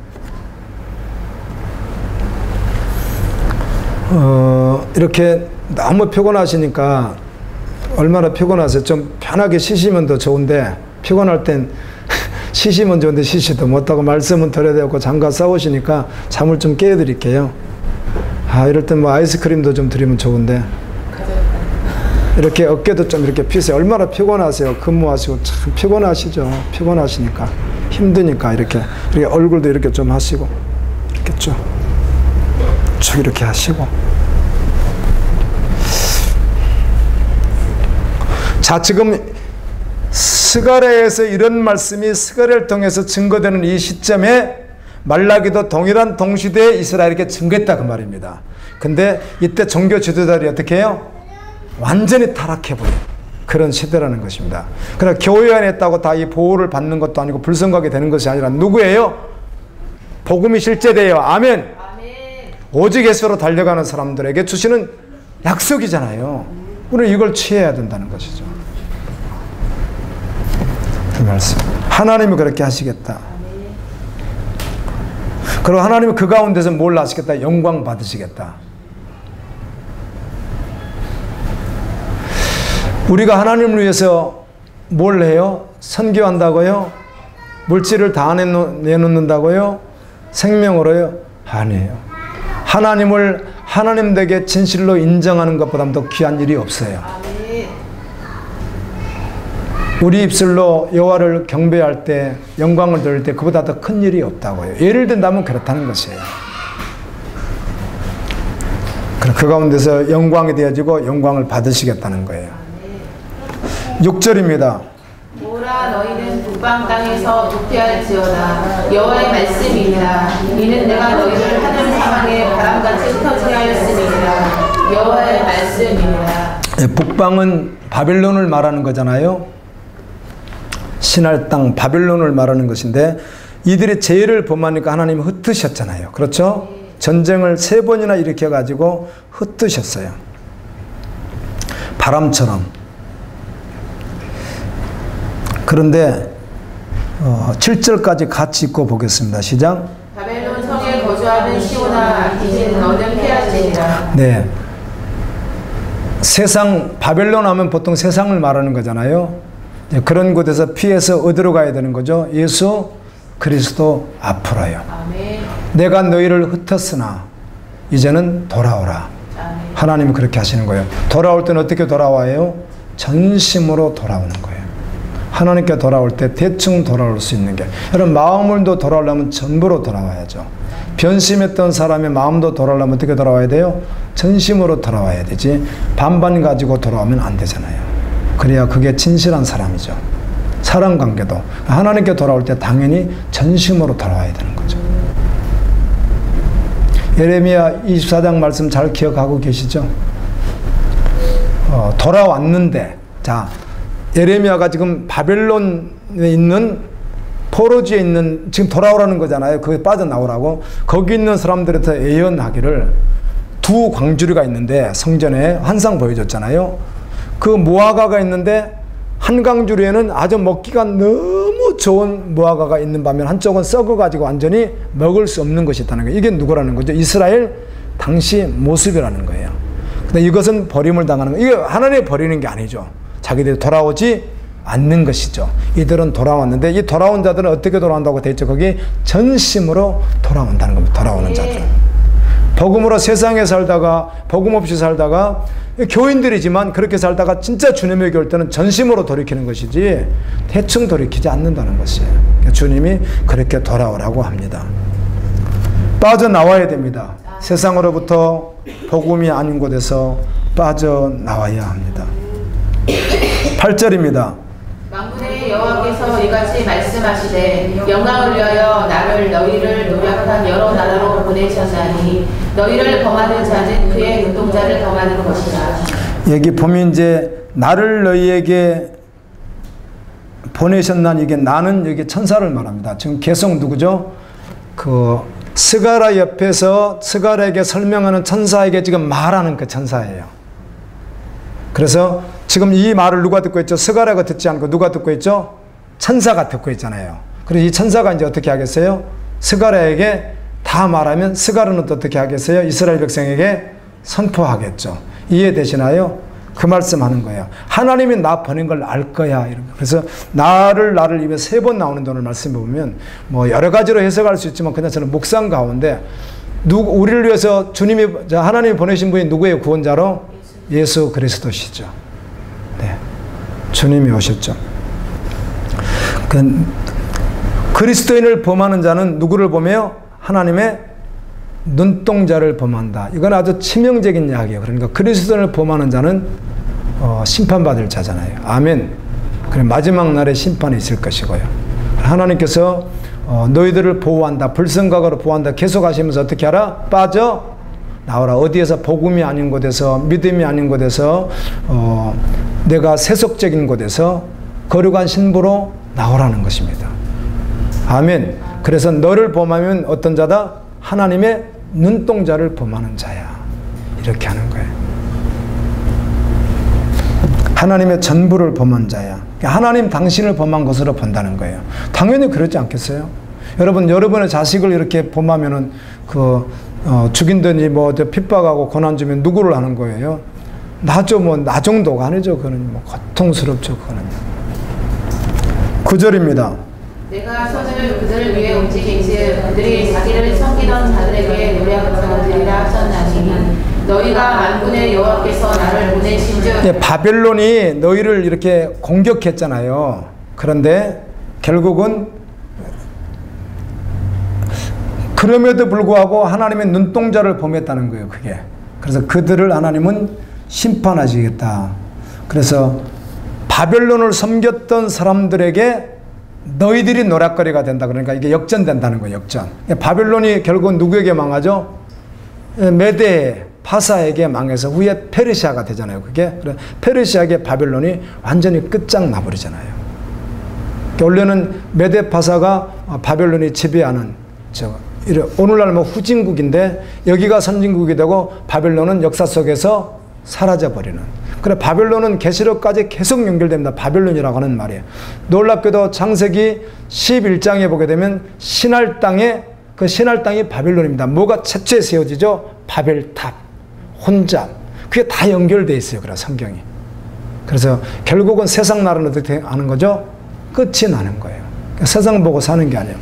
이렇게 너무 피곤하시니까 얼마나 피곤하세요? 좀 편하게 쉬시면 더 좋은데, 피곤할 땐 쉬시면 좋은데 쉬지도 못하고 말씀은 드려야 되고 잠깐 싸우시니까 잠을 좀 깨워드릴게요. 아, 이럴 땐 뭐 아이스크림도 좀 드리면 좋은데, 이렇게 어깨도 좀 이렇게 피세요. 얼마나 피곤하세요. 근무하시고 참 피곤하시죠. 피곤하시니까, 힘드니까 이렇게 얼굴도 이렇게 좀 하시고, 이렇게 쭉 이렇게 하시고. 자, 지금 스가랴에서 이런 말씀이 스가랴를 통해서 증거되는 이 시점에 말라기도 동일한 동시대에 이스라엘에게 증거했다 그 말입니다. 근데 이때 종교 지도자들이 어떻게 해요? 완전히 타락해버린 그런 시대라는 것입니다. 그러나 교회 안에 있다고 다 이 보호를 받는 것도 아니고 불성각이 되는 것이 아니라 누구예요? 복음이 실제돼요. 아멘. 오직 예수로 달려가는 사람들에게 주시는 약속이잖아요. 우리는 이걸 취해야 된다는 것이죠. 그 말씀. 하나님이 그렇게 하시겠다. 그리고 하나님이 그 가운데서 뭘 하시겠다? 영광 받으시겠다. 우리가 하나님을 위해서 뭘 해요? 선교한다고요? 물질을 다 내놓는다고요? 생명으로요? 아니에요. 하나님을 하나님 댁에 진실로 인정하는 것보다 더 귀한 일이 없어요. 우리 입술로 여호와를 경배할 때, 영광을 돌릴 때 그보다 더 큰 일이 없다고요. 예를 든다면 그렇다는 것이에요. 그 가운데서 영광이 되어지고 영광을 받으시겠다는 거예요. 6절입니다. 오라 너희는 북방 땅에서 도피할지어다. 여호와의 말씀이니라. 이는 내가 너희를 하늘 사방에 바람같이 흩어지게 하였음이니라. 여호와의 말씀이니라. 북방은 바빌론을 말하는 거잖아요. 신할 땅 바빌론을 말하는 것인데, 이들이 죄를 범하니까 하나님이 흩으셨잖아요. 그렇죠? 전쟁을 3번이나 일으켜가지고 흩으셨어요. 바람처럼. 그런데 7절까지 같이 읽고 보겠습니다. 시작. 바벨론 성에 거주하는 시온아, 이제 너는 피할지니라. 네. 세상, 바벨론 하면 보통 세상을 말하는 거잖아요. 그런 곳에서 피해서 어디로 가야 되는 거죠? 예수 그리스도 앞으로요. 아멘. 내가 너희를 흩었으나 이제는 돌아오라. 아멘. 하나님이 그렇게 하시는 거예요. 돌아올 때는 어떻게 돌아와요? 전심으로 돌아오는 거예요. 하나님께 돌아올 때 대충 돌아올 수 있는 게, 여러분 마음을도 돌아오려면 전부로 돌아와야죠. 변심했던 사람의 마음도 돌아오려면 어떻게 돌아와야 돼요? 전심으로 돌아와야 되지, 반반 가지고 돌아오면 안 되잖아요. 그래야 그게 진실한 사람이죠. 사람 관계도 하나님께 돌아올 때 당연히 전심으로 돌아와야 되는 거죠. 예레미야 24장 말씀 잘 기억하고 계시죠? 돌아왔는데, 자, 예레미야가 지금 바벨론에 있는, 포로지에 있는, 지금 돌아오라는 거잖아요. 거기 빠져나오라고. 거기 있는 사람들한테 예언하기를, 두 광주리가 있는데 성전에 환상 보여줬잖아요. 그 무화과가 있는데 한 광주리에는 아주 먹기가 너무 좋은 무화과가 있는 반면 한쪽은 썩어가지고 완전히 먹을 수 없는 것이 있다는 거예요. 이게 누구라는 거죠? 이스라엘 당시 모습이라는 거예요. 근데 이것은 버림을 당하는 거예요. 이게 하나님이 버리는 게 아니죠. 자기들이 돌아오지 않는 것이죠. 이들은 돌아왔는데, 이 돌아온 자들은 어떻게 돌아온다고 되어 있죠? 거기 전심으로 돌아온다는 겁니다. 돌아오는 자들은. 복음으로 세상에 살다가, 복음 없이 살다가, 교인들이지만 그렇게 살다가 진짜 주님에게 올 때는 전심으로 돌이키는 것이지 대충 돌이키지 않는다는 것이에요. 주님이 그렇게 돌아오라고 합니다. 빠져나와야 됩니다. 세상으로부터 복음이 아닌 곳에서 빠져나와야 합니다. 8절입니다. 만군의 여호와께서 이같이 말씀하시되 영광을 위하여 나를 너희를 노력한 여러 나라로 보내셨나니 너희를 범하는 자는 그의 눈동자를 범하는 것이라. 여기 보면 이제 나를 너희에게 보내셨나니, 이게 나는 여기 천사를 말합니다. 지금 계속 누구죠? 그 스가랴 옆에서 스가랴에게 설명하는 천사에게 지금 말하는 그 천사예요. 그래서 지금 이 말을 누가 듣고 있죠? 스가랴가 듣지 않고 누가 듣고 있죠? 천사가 듣고 있잖아요. 그래서 이 천사가 이제 어떻게 하겠어요? 스가랴에게 다 말하면 스가랴는 어떻게 하겠어요? 이스라엘 백성에게 선포하겠죠. 이해되시나요? 그 말씀하는 거예요. 하나님이 나 보낸 걸 알 거야. 그래서 나를 입에 3번 나오는 오늘 말씀 보면 뭐 여러 가지로 해석할 수 있지만 그냥 저는 묵상 가운데 우리를 위해서 하나님이 보내신 분이 누구예요? 구원자로? 예수 그리스도시죠. 네, 주님이 오셨죠. 그리스도인을 범하는 자는 누구를 범해요? 하나님의 눈동자를 범한다. 이건 아주 치명적인 이야기예요. 그러니까 그리스도인을 범하는 자는 심판받을 자잖아요. 아멘. 그럼 마지막 날에 심판이 있을 것이고요. 하나님께서 너희들을 보호한다, 불성각으로 보호한다 계속 하시면서 어떻게 하라? 빠져 나오라. 어디에서 복음이 아닌 곳에서, 믿음이 아닌 곳에서, 내가 세속적인 곳에서 거룩한 신부로 나오라는 것입니다. 아멘. 그래서 너를 범하면 어떤 자다? 하나님의 눈동자를 범하는 자야. 이렇게 하는 거예요. 하나님의 전부를 범한 자야. 하나님 당신을 범한 것으로 본다는 거예요. 당연히 그러지 않겠어요? 여러분의 자식을 이렇게 범하면은 죽인다니 핍박하고 고난 주면 누구를 하는 거예요? 나죠. 나 정도가 아니죠. 그거는 고통스럽죠. 그거는. 9절입니다. 내가 손을 그들을 위해 움직인즉 그들이 자기를 섬기던 자들에게 노래하며 드리라 하셨나니 너희가 만군의 여호와께서 나를 보내신즉. 바벨론이 너희를 이렇게 공격했잖아요. 그런데 결국은 그럼에도 불구하고 하나님의 눈동자를 범했다는 거예요. 그게. 그래서 그들을 하나님은 심판하시겠다. 그래서 바벨론을 섬겼던 사람들에게 너희들이 노략거리가 된다. 그러니까 이게 역전된다는 거예요. 역전. 바벨론이 결국은 누구에게 망하죠? 메대 파사에게 망해서 후에 페르시아가 되잖아요. 그게. 페르시아에게 바벨론이 완전히 끝장나버리잖아요. 원래는 메대 파사가 바벨론이 지배하는 오늘날 후진국인데 여기가 선진국이 되고 바벨론은 역사 속에서 사라져버리는 그래 바벨론은 계시록까지 계속 연결됩니다. 바벨론이라고 하는 말이에요. 놀랍게도 창세기 11장에 보게 되면 신할 땅에 그 신할 땅이 바벨론입니다. 뭐가 최초에 세워지죠? 바벨탑, 혼잡. 그게 다 연결되어 있어요. 그래 성경이. 그래서 결국은 세상 나라는 어떻게 하는 거죠? 끝이 나는 거예요. 세상 보고 사는 게 아니에요.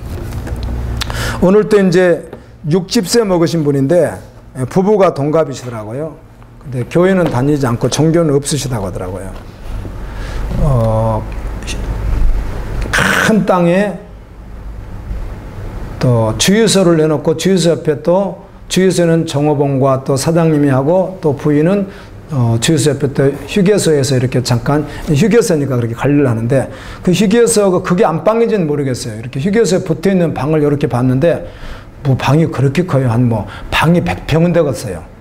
오늘 또 이제 60세 먹으신 분인데 부부가 동갑이시더라고요. 근데 교회는 다니지 않고 종교는 없으시다고 하더라고요. 큰 땅에 또 주유소를 내놓고 주유소 옆에 또 주유소는 종업원과 또 사장님이 하고 또 부인은 주유소 옆에 또 휴게소에서 이렇게 잠깐 휴게소니까 그렇게 관리를 하는데 그 휴게소가 그게 안방인지는 모르겠어요. 이렇게 휴게소에 붙어 있는 방을 이렇게 봤는데 뭐 방이 그렇게 커요. 한 뭐 방이 100평은 되겠어요.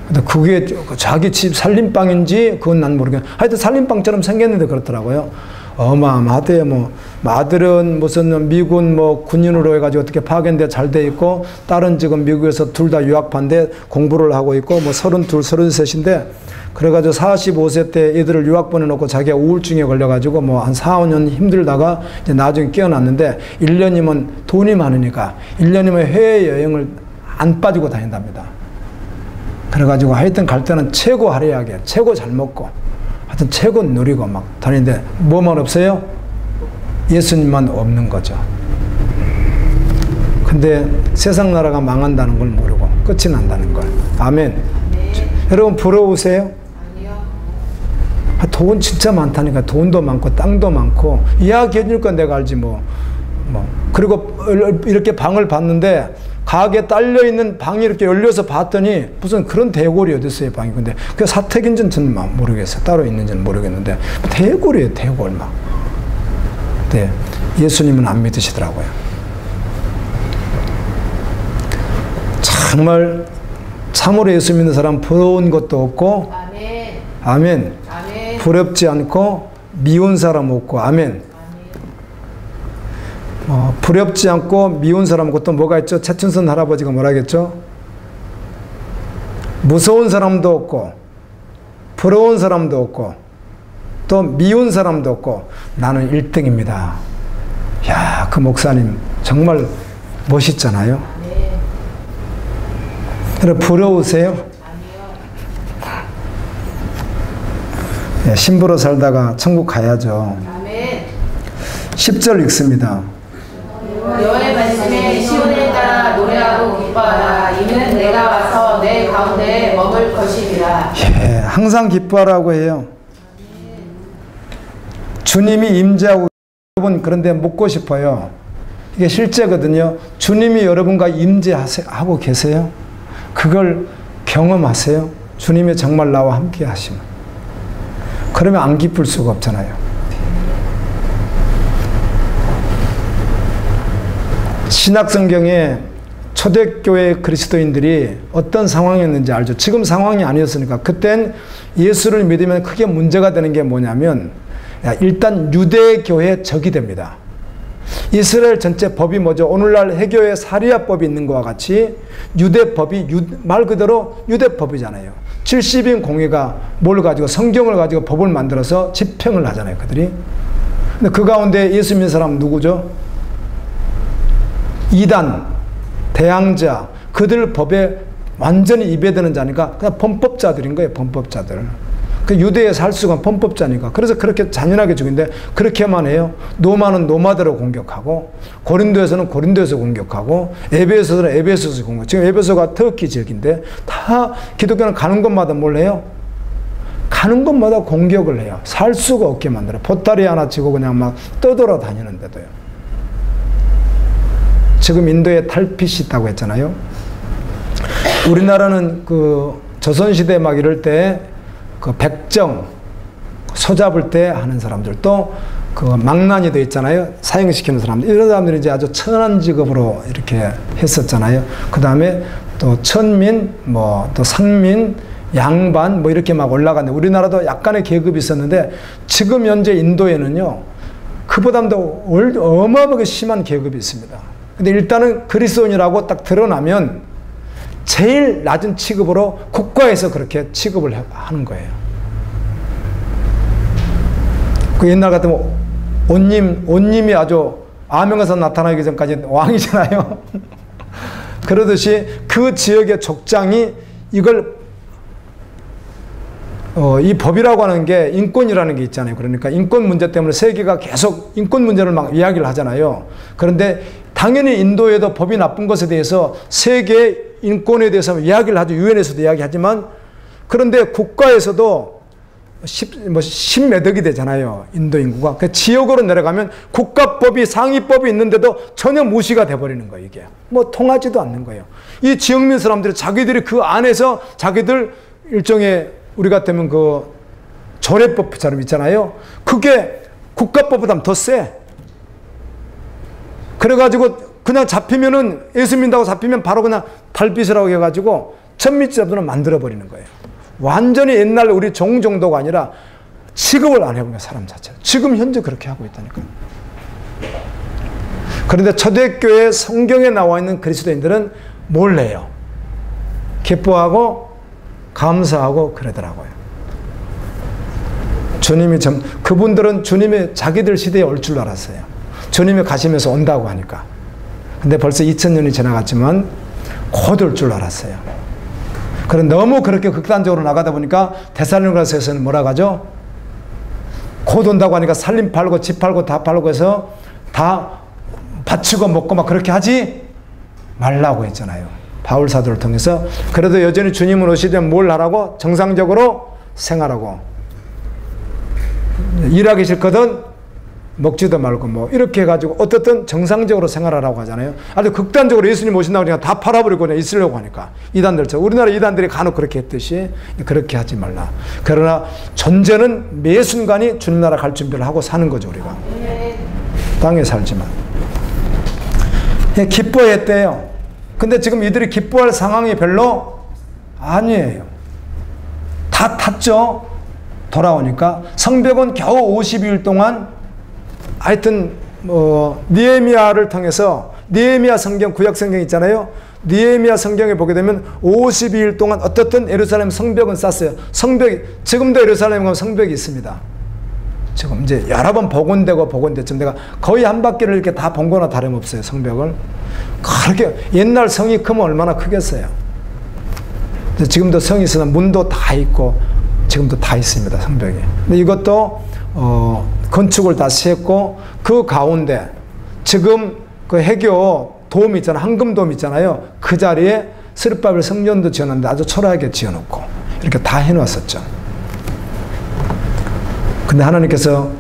근데 그게 자기 집 살림방인지 그건 난 모르겠어요. 하여튼 살림방처럼 생겼는데 그렇더라고요. 어마어마하대요. 뭐 아들은 무슨 미군 뭐 군인으로 해가지고 어떻게 파견돼 잘 돼 있고 딸은 지금 미국에서 둘 다 유학파인데 공부를 하고 있고 뭐 32, 33인데 그래가지고 45세 때 애들을 유학 보내놓고 자기가 우울증에 걸려가지고 뭐 한 4, 5년 힘들다가 이제 나중에 깨어났는데 1년이면 돈이 많으니까 1년이면 해외여행을 안 빠지고 다닌답니다. 그래가지고 하여튼 갈 때는 최고 화려하게 최고 잘 먹고 하여튼 최고 누리고 막 다니는데 뭐만 없어요? 예수님만 없는 거죠. 근데 세상 나라가 망한다는 걸 모르고 끝이 난다는 걸. 아멘. 네. 여러분 부러우세요? 아니요. 돈 진짜 많다니까. 돈도 많고 땅도 많고 이야기해 줄 건 내가 알지 뭐. 그리고 이렇게 방을 봤는데 가게에 딸려있는 방이 이렇게 열려서 봤더니 무슨 그런 대골이 어딨어요 방이. 근데 그게 사택인지는 저는 모르겠어요. 따로 있는지는 모르겠는데 대골이에요 대골 막. 네, 예수님은 안 믿으시더라고요. 정말 참으로 예수 믿는 사람 부러운 것도 없고 아멘. 아멘. 아멘. 부럽지 않고 미운 사람 없고 아멘. 부럽지 않고 미운 사람 없고 또 뭐가 있죠? 최춘선 할아버지가 뭐라 했죠? 무서운 사람도 없고 부러운 사람도 없고 또 미운 사람도 없고 나는 1등입니다. 야, 그 목사님 정말 멋있잖아요. 네. 여러분 부러우세요? 아니요. 네, 신부로 살다가 천국 가야죠. 아멘. 10절 읽습니다. 여호와의 말씀에 시온을 따라 노래하고 기뻐하라. 이는 내가 와서 내 가운데 머물 것이니라. 예, 항상 기뻐하라고 해요. 주님이 임재하고 여러분 그런데 묻고 싶어요. 이게 실제거든요. 주님이 여러분과 임재하고 계세요? 그걸 경험하세요? 주님이 정말 나와 함께 하시면. 그러면 안 기쁠 수가 없잖아요. 신약성경에 초대교회 그리스도인들이 어떤 상황이었는지 알죠? 지금 상황이 아니었으니까. 그땐 예수를 믿으면 크게 문제가 되는 게 뭐냐면 일단 유대교회 적이 됩니다. 이스라엘 전체 법이 뭐죠? 오늘날 해교의 사리아법이 있는 것과 같이 유대법이 말 그대로 유대법이잖아요. 70인 공회가 뭘 가지고 성경을 가지고 법을 만들어서 집행을 하잖아요. 그들이. 근데 그 가운데 예수 믿는 사람은 누구죠? 이단, 대항자, 그들 법에 완전히 입에드는 자니까 그냥 범법자들인 거예요. 범법자들. 그 유대에 살 수가 범법자니까. 그래서 그렇게 잔인하게 죽인데 그렇게만 해요. 노마는 노마대로 공격하고 고린도에서는 고린도에서 공격하고 에베소서는 에베소에서 공격. 지금 에베소가 터키 지역인데 다 기독교는 가는 곳마다 뭘 해요? 가는 곳마다 공격을 해요. 살 수가 없게 만들어. 보따리 하나 치고 그냥 막 떠돌아 다니는데도요. 지금 인도에 탈핏이 있다고 했잖아요. 우리나라는 그 조선시대 막 이럴 때 그 백정 소잡을 때 하는 사람들 또 그 망난이 돼 있잖아요. 사형시키는 사람들. 이런 사람들이 이제 아주 천한 직업으로 이렇게 했었잖아요. 그 다음에 또 천민, 뭐 또 상민, 양반 뭐 이렇게 막 올라갔는데 우리나라도 약간의 계급이 있었는데 지금 현재 인도에는요. 그보다도 어마어마하게 심한 계급이 있습니다. 근데 일단은 그리스도인이라고 딱 드러나면 제일 낮은 취급으로 국가에서 그렇게 취급을 하는 거예요. 그 옛날 같으면 온님이 아주 아명에서 나타나기 전까지 왕이잖아요. 그러듯이 그 지역의 족장이 이걸 이 법이라고 하는 게 인권이라는 게 있잖아요. 그러니까 인권 문제 때문에 세계가 계속 인권 문제를 막 이야기를 하잖아요. 그런데 당연히 인도에도 법이 나쁜 것에 대해서 세계 인권에 대해서 이야기를 하죠. 유엔에서도 이야기하지만, 그런데 국가에서도 십몇 억이 되잖아요. 인도 인구가. 그 지역으로 내려가면 국가법이 상위법이 있는데도 전혀 무시가 돼버리는 거예요. 이게 뭐 통하지도 않는 거예요. 이 지역민 사람들이 자기들이 그 안에서 자기들 일종의 우리 같으면 그 조례법처럼 있잖아요. 그게 국가법보다 더 세. 그래가지고 그냥 잡히면은 예수 믿는다고 잡히면 바로 그냥 달빛이라고 해가지고 천미자들은 만들어버리는 거예요. 완전히 옛날 우리 종 정도가 아니라 취급을 안 해보는 사람 자체를. 지금 현재 그렇게 하고 있다니까요. 그런데 초대교회 성경에 나와 있는 그리스도인들은 몰래요. 기뻐하고 감사하고 그러더라고요. 주님이 그분들은 주님이 자기들 시대에 올 줄 알았어요. 주님이 가시면서 온다고 하니까. 근데 벌써 2000년이 지나갔지만 곧 올 줄 알았어요. 그런데 너무 그렇게 극단적으로 나가다 보니까 데살로니가서에서는 뭐라고 하죠? 곧 온다고 하니까 살림 팔고 집 팔고 다 팔고 해서 다 바치고 먹고 막 그렇게 하지 말라고 했잖아요. 바울 사도를 통해서. 그래도 여전히 주님은 오시면 뭘 하라고? 정상적으로 생활하고. 일하기 싫거든 먹지도 말고 뭐 이렇게 해가지고 어떻든 정상적으로 생활하라고 하잖아요. 아주 극단적으로 예수님 오신다고 그러니까 다 팔아버리고 그냥 있으려고 하니까. 이단들처럼. 우리나라 이단들이 간혹 그렇게 했듯이 그렇게 하지 말라. 그러나 존재는 매 순간이 주님 나라 갈 준비를 하고 사는 거죠. 우리가. 땅에 살지만. 기뻐했대요. 근데 지금 이들이 기뻐할 상황이 별로 아니에요. 다 탔죠. 돌아오니까. 성벽은 겨우 52일 동안 하여튼 느헤미야를 통해서 느헤미야 성경, 구약 성경 있잖아요. 느헤미야 성경에 보게 되면 52일 동안 어떻든 예루살렘 성벽은 쌌어요. 지금도 예루살렘에 가면 성벽이 있습니다. 지금 이제 여러 번 복원되고 지금 내가 거의 한 바퀴를 이렇게 다 본 거나 다름없어요. 성벽을. 그렇게 옛날 성이 크면 얼마나 크겠어요. 지금도 성이 있으나 문도 다 있고 지금도 다 있습니다. 성벽에. 근데 이것도 건축을 다시 했고 그 가운데 지금 그 해교 돔 있잖아요. 황금돔 있잖아요. 그 자리에 스룹바벨 성전도 지어놨는데 아주 초라하게 지어놓고 이렇게 다 해놨었죠. 근데 하나님께서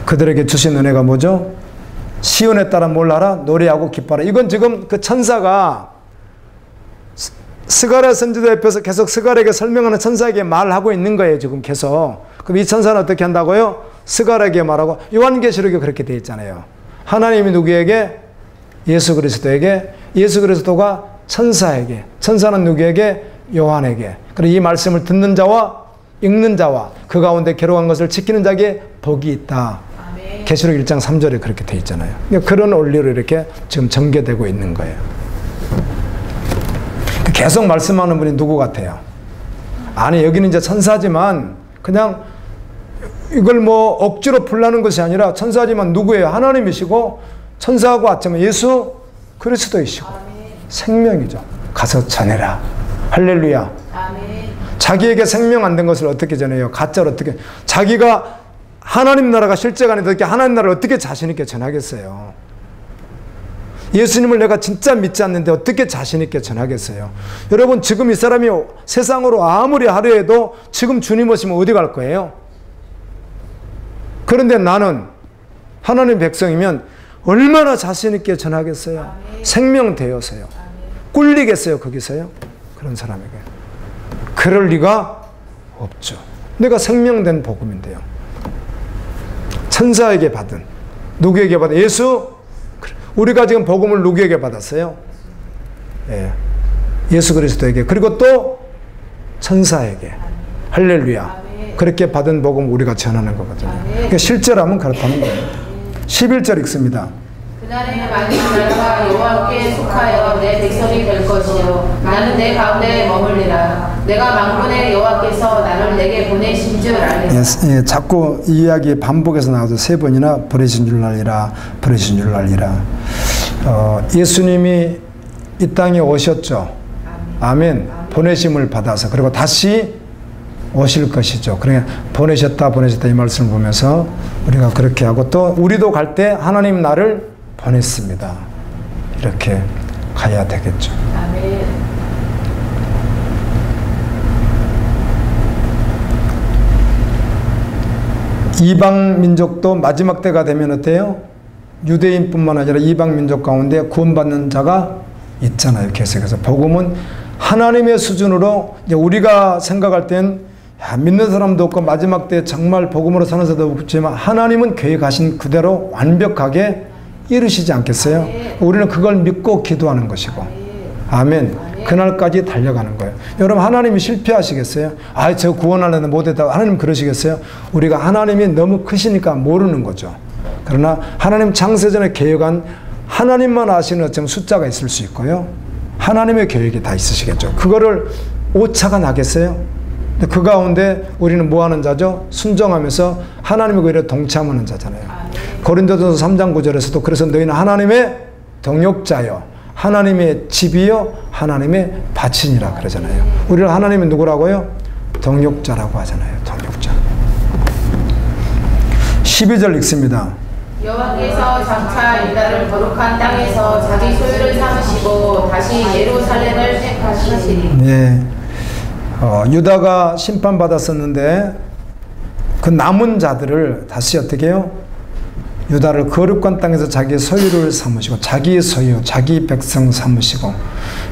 그들에게 주신 은혜가 뭐죠? 시온에 따라 뭘 하라? 노래하고 기뻐하라. 이건 지금 그 천사가 스가랴 선지자 옆에서 계속 스가랴에게 설명하는 천사에게 말하고 있는 거예요. 지금 계속. 그럼 이 천사는 어떻게 한다고요? 스가랴에게 말하고. 요한계시록에 그렇게 되어 있잖아요. 하나님이 누구에게? 예수 그리스도에게. 예수 그리스도가 천사에게. 천사는 누구에게? 요한에게. 그리고 이 말씀을 듣는 자와 읽는 자와 그 가운데 기록한 것을 지키는 자에게 복이 있다. 계시록 1장 3절에 그렇게 되어 있잖아요. 그러니까 그런 원리로 이렇게 지금 전개되고 있는 거예요. 계속 말씀하는 분이 누구 같아요? 아니 여기는 이제 천사지만 그냥 이걸 뭐 억지로 풀라는 것이 아니라 천사지만 누구예요? 하나님이시고 천사하고 아침에 예수 그리스도이시고 생명이죠. 가서 전해라. 할렐루야. 아멘. 자기에게 생명 안 된 것을 어떻게 전해요? 가짜로 어떻게. 자기가 하나님 나라가 실제가 아닌데 어떻게 하나님 나라를 어떻게 자신 있게 전하겠어요? 예수님을 내가 진짜 믿지 않는데 어떻게 자신 있게 전하겠어요? 여러분 지금 이 사람이 세상으로 아무리 하려 해도 지금 주님 오시면 어디 갈 거예요? 그런데 나는 하나님 백성이면 얼마나 자신 있게 전하겠어요? 아멘. 생명 되어서요. 아멘. 꿀리겠어요 거기서요? 그런 사람에게. 그럴 리가 없죠. 내가 생명된 복음인데요. 천사에게 받은, 누구에게 받은? 예수. 우리가 지금 복음을 누구에게 받았어요? 예. 예수 그리스도에게. 그리고 또 천사에게. 할렐루야. 그렇게 받은 복음 우리가 전하는 거거든요. 그러니까 실제라면 그렇다는 거예요. 11절 읽습니다. 그날에 만일 나라가 여호와께 속하여 내 백성이 될 것이요 나는 내 가운데 머물리라. 내가 만군의 여호와께서 나를 내게 보내신 줄 알리라. 예, 자꾸 이 이야기 반복해서 나와도 3번이나 보내신 줄 알리라, 보내신 줄 알리라. 예수님이 이 땅에 오셨죠. 아멘. 보내심을 받아서 그리고 다시 오실 것이죠. 그러니까 보내셨다 이 말씀을 보면서 우리가 그렇게 하고 또 우리도 갈 때 하나님 나를 보냈습니다. 이렇게 가야 되겠죠. 아멘. 이방 민족도 마지막 때가 되면 어때요? 유대인뿐만 아니라 이방 민족 가운데 구원받는 자가 있잖아요. 계속해서 복음은 하나님의 수준으로 이제 우리가 생각할 땐 믿는 사람도 없고 마지막 때 정말 복음으로 사는 사람도 없지만 하나님은 계획하신 그대로 완벽하게 이루시지 않겠어요? 우리는 그걸 믿고 기도하는 것이고 아멘. 그날까지 달려가는 거예요. 여러분 하나님이 실패하시겠어요? 아, 저 구원하려는데 못했다고 하나님 그러시겠어요? 우리가 하나님이 너무 크시니까 모르는 거죠. 그러나 하나님 창세전에 계획한 하나님만 아시는 어쩌면 숫자가 있을 수 있고요. 하나님의 계획이 다 있으시겠죠. 그거를 오차가 나겠어요? 근데 그 가운데 우리는 뭐 하는 자죠? 순종하면서 하나님의 의를 동참하는 자잖아요. 고린도전서 3장 9절에서도 그래서 너희는 하나님의 동역자요, 하나님의 집이요, 하나님의 밭이니라 그러잖아요. 우리를 하나님이 누구라고요? 동역자라고 하잖아요. 동역자. 12절 읽습니다. 여호와께서 장차 유다를 거룩한 땅에서 자기 소유를 삼으시고 다시 예루살렘을 택하시리니. 네. 유다가 심판받았었는데 그 남은 자들을 다시 어떻게 해요? 유다를 거룩한 땅에서 자기 소유를 삼으시고 자기 소유, 자기 백성 삼으시고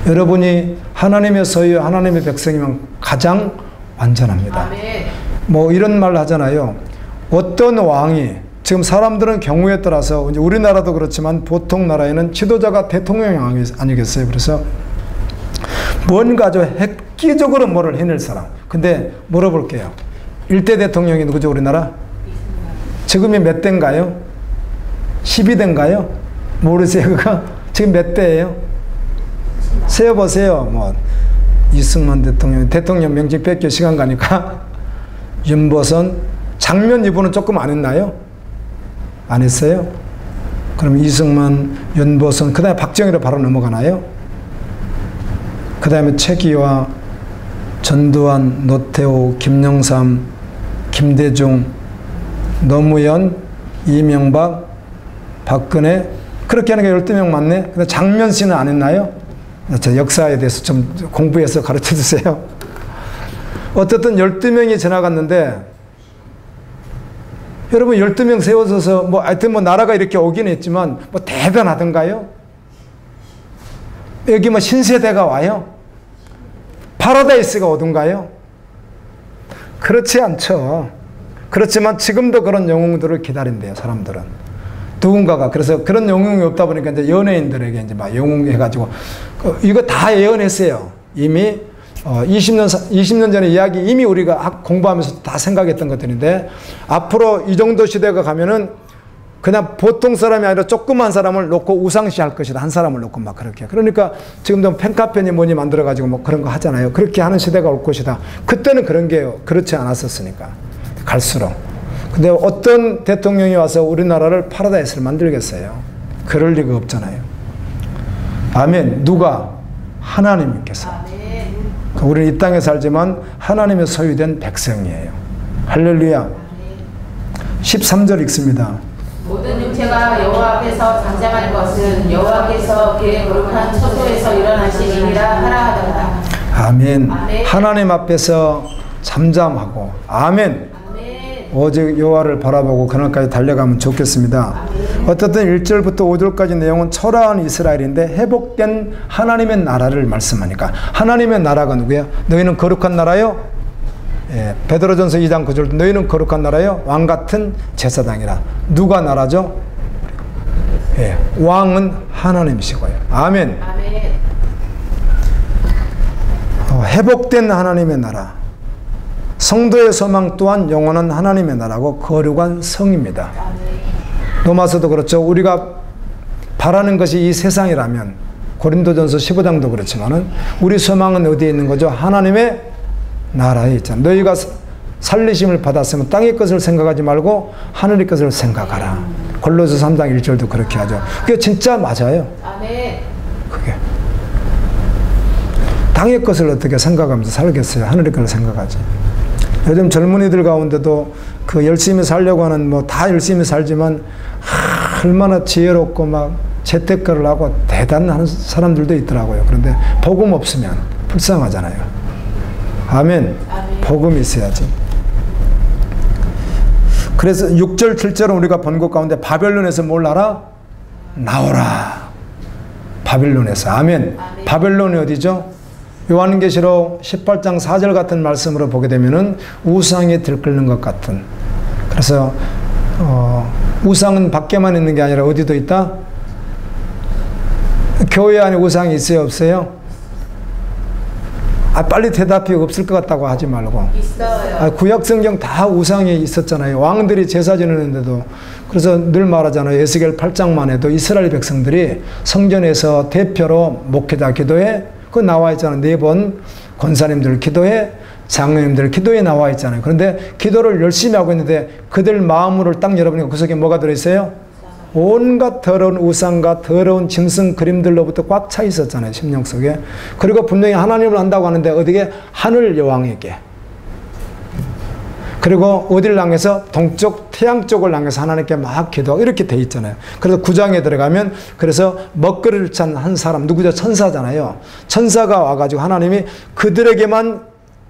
여러분이 하나님의 소유, 하나님의 백성이면 가장 완전합니다. 아멘. 뭐 이런 말 하잖아요. 어떤 왕이 지금 사람들은 경우에 따라서 이제 우리나라도 그렇지만 보통 나라에는 지도자가 대통령이 아니겠어요. 그래서 뭔가 아주 획기적으로 뭐를 해낼 사람. 근데 물어볼게요. 1대 대통령이 누구죠? 우리나라? 지금이 몇 대인가요? 12대인가요? 모르세요? 그거? 지금 몇 대예요? 세어보세요. 뭐 이승만 대통령 명직 뺏겨 시간 가니까 윤보선 장면 이분은 조금 안 했나요? 안 했어요? 그럼 이승만, 윤보선, 그 다음에 박정희로 바로 넘어가나요? 그 다음에 최기화, 전두환, 노태우, 김영삼, 김대중, 노무현, 이명박, 박근혜, 그렇게 하는 게 12명 맞네? 근데 장면 씨는 안 했나요? 저 역사에 대해서 좀 공부해서 가르쳐 주세요. 어쨌든 12명이 지나갔는데 여러분 12명 세워져서 뭐 하여튼 뭐 나라가 이렇게 오긴 했지만 뭐 대변하던가요? 여기 뭐 신세대가 와요? 파라다이스가 오던가요? 그렇지 않죠. 그렇지만 지금도 그런 영웅들을 기다린대요, 사람들은. 누군가가. 그래서 그런 영웅이 없다 보니까 이제 연예인들에게 이제 막 영웅 해가지고 이거 다 예언했어요. 이미 20년 전의 이야기 이미 우리가 공부하면서 다 생각했던 것들인데 앞으로 이 정도 시대가 가면은 그냥 보통 사람이 아니라 조그만 사람을 놓고 우상시 할 것이다. 한 사람을 놓고 막 그렇게. 그러니까 지금도 팬카페니 뭐니 만들어가지고 뭐 그런 거 하잖아요. 그렇게 하는 시대가 올 것이다. 그때는 그런 게 그렇지 않았었으니까. 갈수록. 근데 어떤 대통령이 와서 우리나라를 파라다이스를 만들겠어요? 그럴 리가 없잖아요. 아멘. 누가? 하나님께서. 우리는 이 땅에 살지만 하나님의 소유된 백성이에요. 할렐루야. 13절 읽습니다. 모든 육체가 여호와 앞에서 잠잠할 것은 여호와께서 그의 거룩한 처소에서 일어나신 일이라 하라 하더라. 아멘. 아멘. 하나님 앞에서 잠잠하고 아멘. 아멘. 오직 여호와를 바라보고 그날까지 달려가면 좋겠습니다. 아멘. 어쨌든 1절부터 5절까지 내용은 초라한 이스라엘인데 회복된 하나님의 나라를 말씀하니까 하나님의 나라가 누구야? 너희는 거룩한 나라요? 예, 베드로전서 2장 9절 너희는 거룩한 나라요? 왕같은 제사장이라. 누가 나라죠? 예, 왕은 하나님이시고요. 아멘. 아멘. 회복된 하나님의 나라. 성도의 소망 또한 영원한 하나님의 나라고 거룩한 성입니다. 아멘. 로마서도 그렇죠. 우리가 바라는 것이 이 세상이라면 고린도전서 15장도 그렇지만은 우리 소망은 어디에 있는 거죠? 하나님의 나라에 있잖아요. 너희가 살리심을 받았으면 땅의 것을 생각하지 말고 하늘의 것을 생각하라. 골로새 3장 1절도 그렇게 하죠. 그게 진짜 맞아요. 아멘. 그게 땅의 것을 어떻게 생각하면서 살겠어요? 하늘의 것을 생각하지. 요즘 젊은이들 가운데도 그 열심히 살려고 하는 뭐 다 열심히 살지만 얼마나 지혜롭고 막 재테크를 하고 대단한 사람들도 있더라고요. 그런데 복음 없으면 불쌍하잖아요. 아멘. 아멘. 복음이 있어야지. 그래서 6절 7절은 우리가 본 것 가운데 바벨론에서 뭘 알아? 나오라. 바벨론에서. 아멘. 아멘. 바벨론이 어디죠? 요한계시록 18장 4절 같은 말씀으로 보게 되면은 우상이 들끓는 것 같은. 그래서 우상은 밖에만 있는 게 아니라 어디도 있다? 교회 안에 우상이 있어요, 없어요? 빨리 대답이 없을 것 같다고 하지 말고. 있어요. 구약 성경 다 우상이 있었잖아요. 왕들이 제사 지내는데도. 그래서 늘 말하잖아요. 에스겔 8장만 해도 이스라엘 백성들이 성전에서 대표로 목회자 기도회, 그 나와 있잖아요. 4번 권사님들 기도회, 장로님들 기도에 나와 있잖아요. 그런데 기도를 열심히 하고 있는데 그들 마음을 딱 열어보니까 그 속에 뭐가 들어있어요? 온갖 더러운 우상과 더러운 짐승 그림들로부터 꽉 차 있었잖아요. 심령 속에. 그리고 분명히 하나님을 한다고 하는데 어디게? 하늘 여왕에게. 그리고 어디를 향해서? 동쪽 태양 쪽을 향해서 하나님께 막 기도하고 이렇게 돼 있잖아요. 그래서 9장에 들어가면 그래서 먹거리를 찬 한 사람, 누구죠? 천사잖아요. 천사가 와가지고 하나님이 그들에게만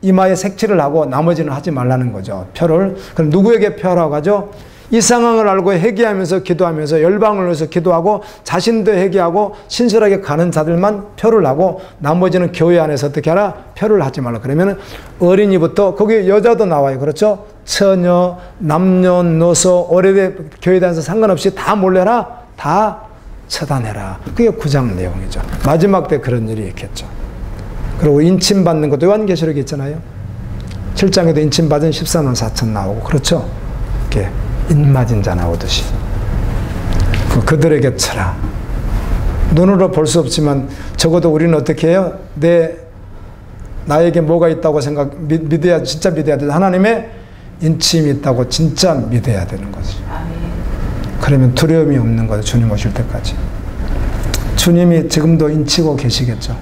이마에 색칠을 하고 나머지는 하지 말라는 거죠. 표를. 그럼 누구에게 표하라고 하죠? 이 상황을 알고 회개하면서 기도하면서 열방을 위해서 기도하고 자신도 회개하고 신실하게 가는 자들만 표를 하고 나머지는 교회 안에서 어떻게 하라? 표를 하지 말라. 그러면 어린이부터 거기 여자도 나와요. 그렇죠? 처녀, 남녀노소, 오래된 교회 다녀서 상관없이 다 몰래라? 다 처단해라. 그게 9장 내용이죠. 마지막 때 그런 일이 있겠죠. 그리고 인침받는 것도 요한계시록에 있잖아요. 7장에도 인침받은 14만 4천 나오고 그렇죠? 이렇게 인맞은 자 나오듯이 그들에게 쳐라. 눈으로 볼 수 없지만 적어도 우리는 어떻게 해요? 나에게 뭐가 있다고 믿어야, 진짜 믿어야 돼. 하나님의 인침이 있다고 진짜 믿어야 되는 거지. 아멘. 그러면 두려움이 없는 거죠. 주님 오실 때까지. 주님이 지금도 인치고 계시겠죠.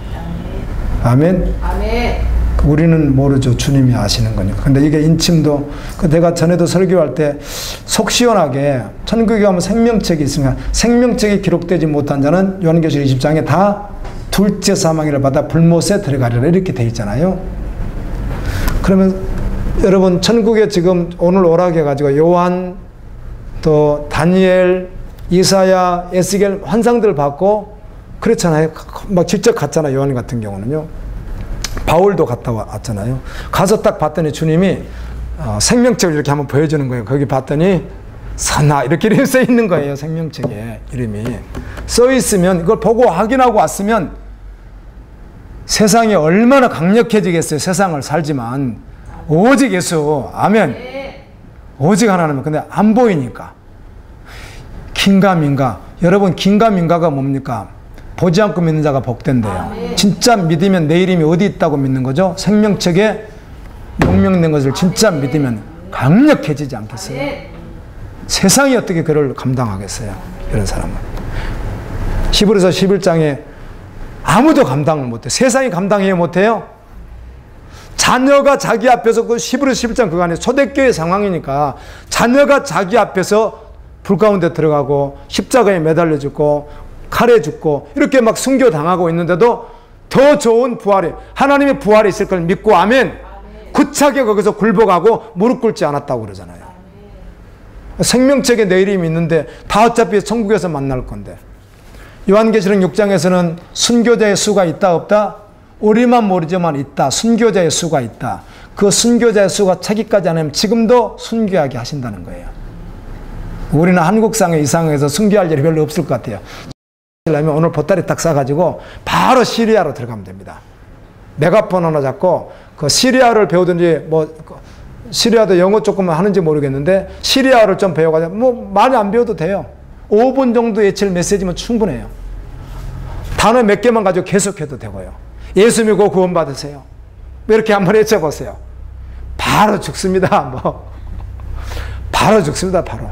아멘. 아멘. 우리는 모르죠. 주님이 아시는 거니까. 근데 이게 인침도, 내가 전에도 설교할 때 속 시원하게 천국에 가면 생명책이 있으니까 생명책이 기록되지 못한 자는 요한계시록 20장에 다 둘째 사망이를 받아 불못에 들어가리라 이렇게 돼 있잖아요. 그러면 여러분 천국에 지금 오늘 오라게 해가지고 요한 또 다니엘, 이사야, 에스겔 환상들 받고 그렇잖아요. 막 직접 갔잖아요. 요한 같은 경우는요. 바울도 갔다 왔잖아요. 가서 딱 봤더니 주님이 생명책을 이렇게 한번 보여주는 거예요. 거기 봤더니 사나 이렇게 이름이 써 있는 거예요. 생명책에 이름이 써 있으면 이걸 보고 확인하고 왔으면 세상이 얼마나 강력해지겠어요. 세상을 살지만 오직 예수. 아멘. 오직 하나님. 근데 안 보이니까 긴가민가. 여러분 긴가민가가 뭡니까? 보지 않고 믿는 자가 복된대요. 아멘. 진짜 믿으면 내 이름이 어디 있다고 믿는 거죠? 생명책에 명명된 것을 진짜 믿으면 강력해지지 않겠어요? 아멘. 세상이 어떻게 그를 감당하겠어요? 이런 사람은. 히브리서 11장에 아무도 감당을 못해요. 세상이 감당해요? 못해요? 자녀가 자기 앞에서 그 히브리서 11장 그거 안에 초대교회 상황이니까 자녀가 자기 앞에서 불 가운데 들어가고 십자가에 매달려 죽고 칼에 죽고 이렇게 막 순교당하고 있는데도 더 좋은 부활이 하나님의 부활이 있을 걸 믿고 아멘. 구차게 거기서 굴복하고 무릎 꿇지 않았다고 그러잖아요. 생명책에 내 이름이 있는데 다 어차피 천국에서 만날 건데. 요한계시록 6장에서는 순교자의 수가 있다 없다? 우리만 모르지만 있다. 순교자의 수가 있다. 그 순교자의 수가 차기까지 안 하면 지금도 순교하게 하신다는 거예요. 우리는 한국상의 이상에서 순교할 일이 별로 없을 것 같아요. 하려면 오늘 보따리 딱 싸가지고 바로 시리아로 들어가면 됩니다. 메가폰 하나 잡고 그 시리아를 배우든지 뭐 시리아도 영어 조금 하는지 모르겠는데 시리아를 좀 배워가지고 뭐 많이 안 배워도 돼요. 5분 정도 예칠 메시지면 충분해요. 단어 몇 개만 가지고 계속해도 되고요. 예수 믿고 구원 받으세요. 이렇게 한번 외쳐보세요. 바로 죽습니다. 뭐 바로 죽습니다. 바로.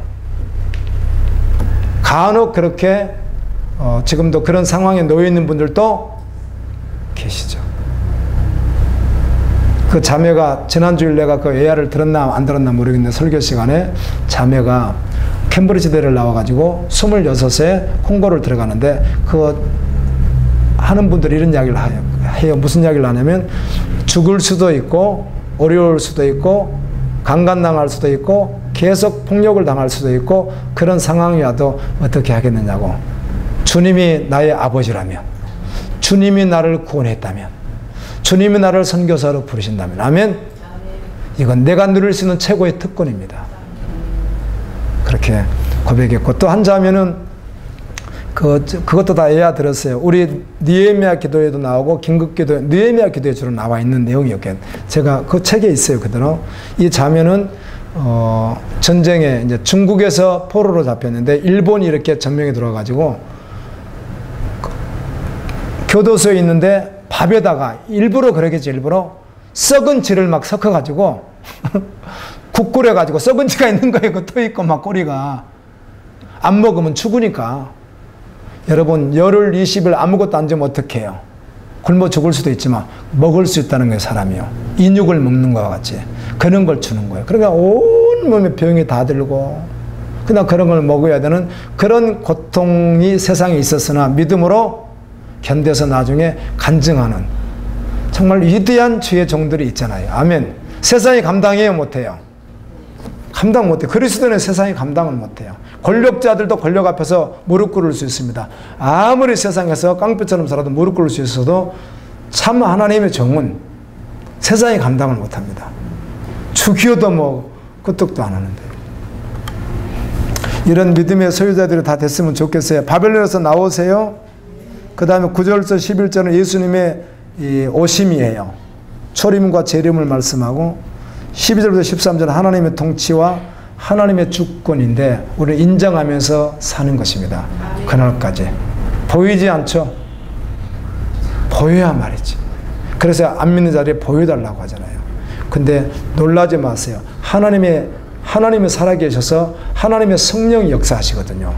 간혹 그렇게 지금도 그런 상황에 놓여 있는 분들도 계시죠. 그 자매가 지난주일 내가 그 예화를 들었나 안 들었나 모르겠는데 설교 시간에 자매가 캠브리지 대를 나와가지고 26세 콩고를 들어가는데 그 하는 분들이 이런 이야기를 해요. 무슨 이야기를 하냐면 죽을 수도 있고 어려울 수도 있고 강간당할 수도 있고 계속 폭력을 당할 수도 있고 그런 상황이 와도 어떻게 하겠느냐고. 주님이 나의 아버지라면, 주님이 나를 구원했다면, 주님이 나를 선교사로 부르신다면, 아멘. 이건 내가 누릴 수 있는 최고의 특권입니다. 그렇게 고백했고, 또 한 자매는 그것도 다 예화 들었어요. 우리 느헤미야 기도에도 나오고 긴급기도 느헤미야 기도에 주로 나와 있는 내용이었겠. 제가 그 책에 있어요. 그대로 이 자매는 전쟁에 이제 중국에서 포로로 잡혔는데 일본이 이렇게 점령에 들어와가지고 교도소에 있는데 밥에다가 일부러 그러겠지. 일부러 썩은 쥐를 막 섞어가지고 국 끓여가지고 썩은 쥐가 있는 거예요. 그 또 있고 막 꼬리가 안 먹으면 죽으니까. 여러분 열흘 20일 아무것도 안 주면 어떡해요? 굶어 죽을 수도 있지만 먹을 수 있다는 거예요. 사람이요. 인육을 먹는 것과 같이 그런 걸 주는 거예요. 그러니까 온 몸에 병이 다 들고 그냥 그런 걸 먹어야 되는 그런 고통이 세상에 있었으나 믿음으로 견뎌서 나중에 간증하는 정말 위대한 주의 종들이 있잖아요. 아멘. 세상이 감당해요? 못해요? 감당 못해요. 그리스도는 세상이 감당을 못해요. 권력자들도 권력 앞에서 무릎 꿇을 수 있습니다. 아무리 세상에서 깡패처럼 살아도 무릎 꿇을 수 있어도 참 하나님의 종은 세상이 감당을 못합니다. 죽여도 뭐 끄떡도 안 하는데. 이런 믿음의 소유자들이 다 됐으면 좋겠어요. 바벨론에서 나오세요. 그 다음에 9절부터 11절은 예수님의 이 오심이에요. 초림과 재림을 말씀하고 12절부터 13절은 하나님의 통치와 하나님의 주권인데 우리를 인정하면서 사는 것입니다. 그날까지. 보이지 않죠? 보여야 말이지. 그래서 안 믿는 자리에 보여달라고 하잖아요. 근데 놀라지 마세요. 하나님이 살아계셔서 하나님의 성령이 역사하시거든요.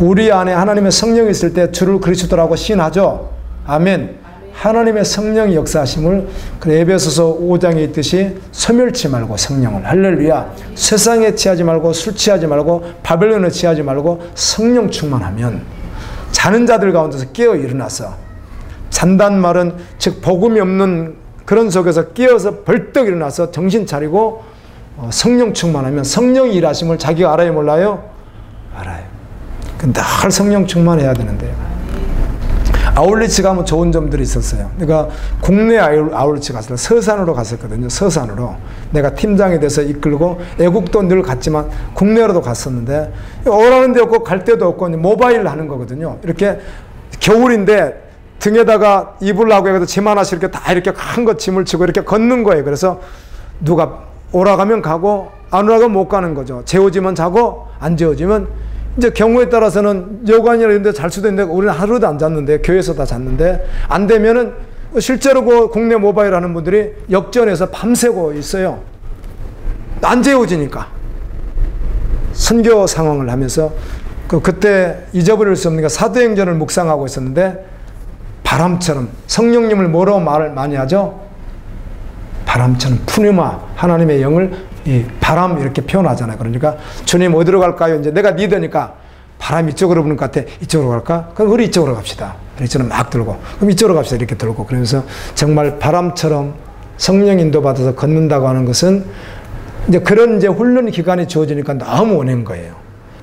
우리 안에 하나님의 성령이 있을 때 주를 그리스도라고 시인하죠. 아멘. 하나님의 성령이 역사하심을 에베소서 5장에 있듯이 소멸치 말고 성령을 할렐루야. 세상에 취하지 말고 술 취하지 말고 바벨론에 취하지 말고 성령 충만하면 자는 자들 가운데서 깨어 일어나서 잔단 말은 즉 복음이 없는 그런 속에서 깨어서 벌떡 일어나서 정신 차리고 성령 충만하면 성령이 일하심을 자기가 알아요 몰라요? 알아요. 늘 성령 충만해야 되는데요. 아울리치 가면 좋은 점들이 있었어요. 내가 국내 아울리치 갔을 때 서산으로 갔었거든요. 서산으로. 내가 팀장이 돼서 이끌고 애국도 늘 갔지만 국내로도 갔었는데 오라는 데 없고 갈 데도 없고 모바일 하는 거거든요. 이렇게 겨울인데 등에다가 입으려고 해서 짐 하나씩 이렇게 다 이렇게 큰 거 짐을 치고 이렇게 걷는 거예요. 그래서 누가 오라가면 가고 안 오라가면 못 가는 거죠. 재워지면 자고 안 재워지면 이제 경우에 따라서는 여관이나 이런 데 잘 수도 있는데 우리는 하루도 안 잤는데 교회에서 다 잤는데 안 되면은 실제로 그 국내 모바일 하는 분들이 역전해서 밤새고 있어요. 안 재워지니까. 선교 상황을 하면서 그때 잊어버릴 수 없는 게 사도행전을 묵상하고 있었는데 바람처럼 성령님을 뭐라고 말을 많이 하죠? 바람처럼 푸뉴마 하나님의 영을 이 바람 이렇게 표현하잖아요. 그러니까 주님 어디로 갈까요? 이제 내가 리더니까 바람 이쪽으로 부는 것 같아. 이쪽으로 갈까? 그럼 우리 이쪽으로 갑시다. 저는 막 들고 그럼 이쪽으로 갑시다. 이렇게 들고 그러면서 정말 바람처럼 성령 인도 받아서 걷는다고 하는 것은 이제 그런 이제 훈련 기간이 주어지니까 너무 오는 거예요.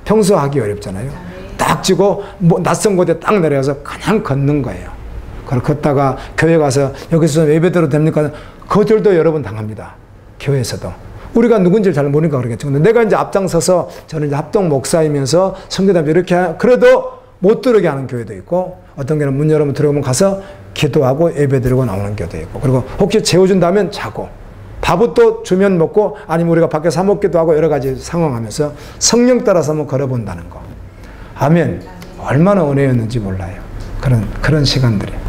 평소 하기 어렵잖아요. 딱 쥐고 뭐 낯선 곳에 딱 내려가서 그냥 걷는 거예요. 그걸 걷다가 교회 가서 여기서 예배드려도 됩니까? 그들도 여러 번 당합니다. 교회에서도. 우리가 누군지를 잘 모르니까 그러겠죠. 근데 내가 이제 앞장서서 저는 이제 합동 목사이면서 성교담 이렇게 그래도 못 들어오게 하는 교회도 있고 어떤 교회는 문 열으면 들어오면 가서 기도하고 예배드리고 나오는 교회도 있고 그리고 혹시 재워준다면 자고 밥은 또 주면 먹고 아니면 우리가 밖에 사 먹기도 하고 여러 가지 상황하면서 성령 따라서 한번 걸어본다는 거. 아멘. 얼마나 은혜였는지 몰라요. 그런 시간들이.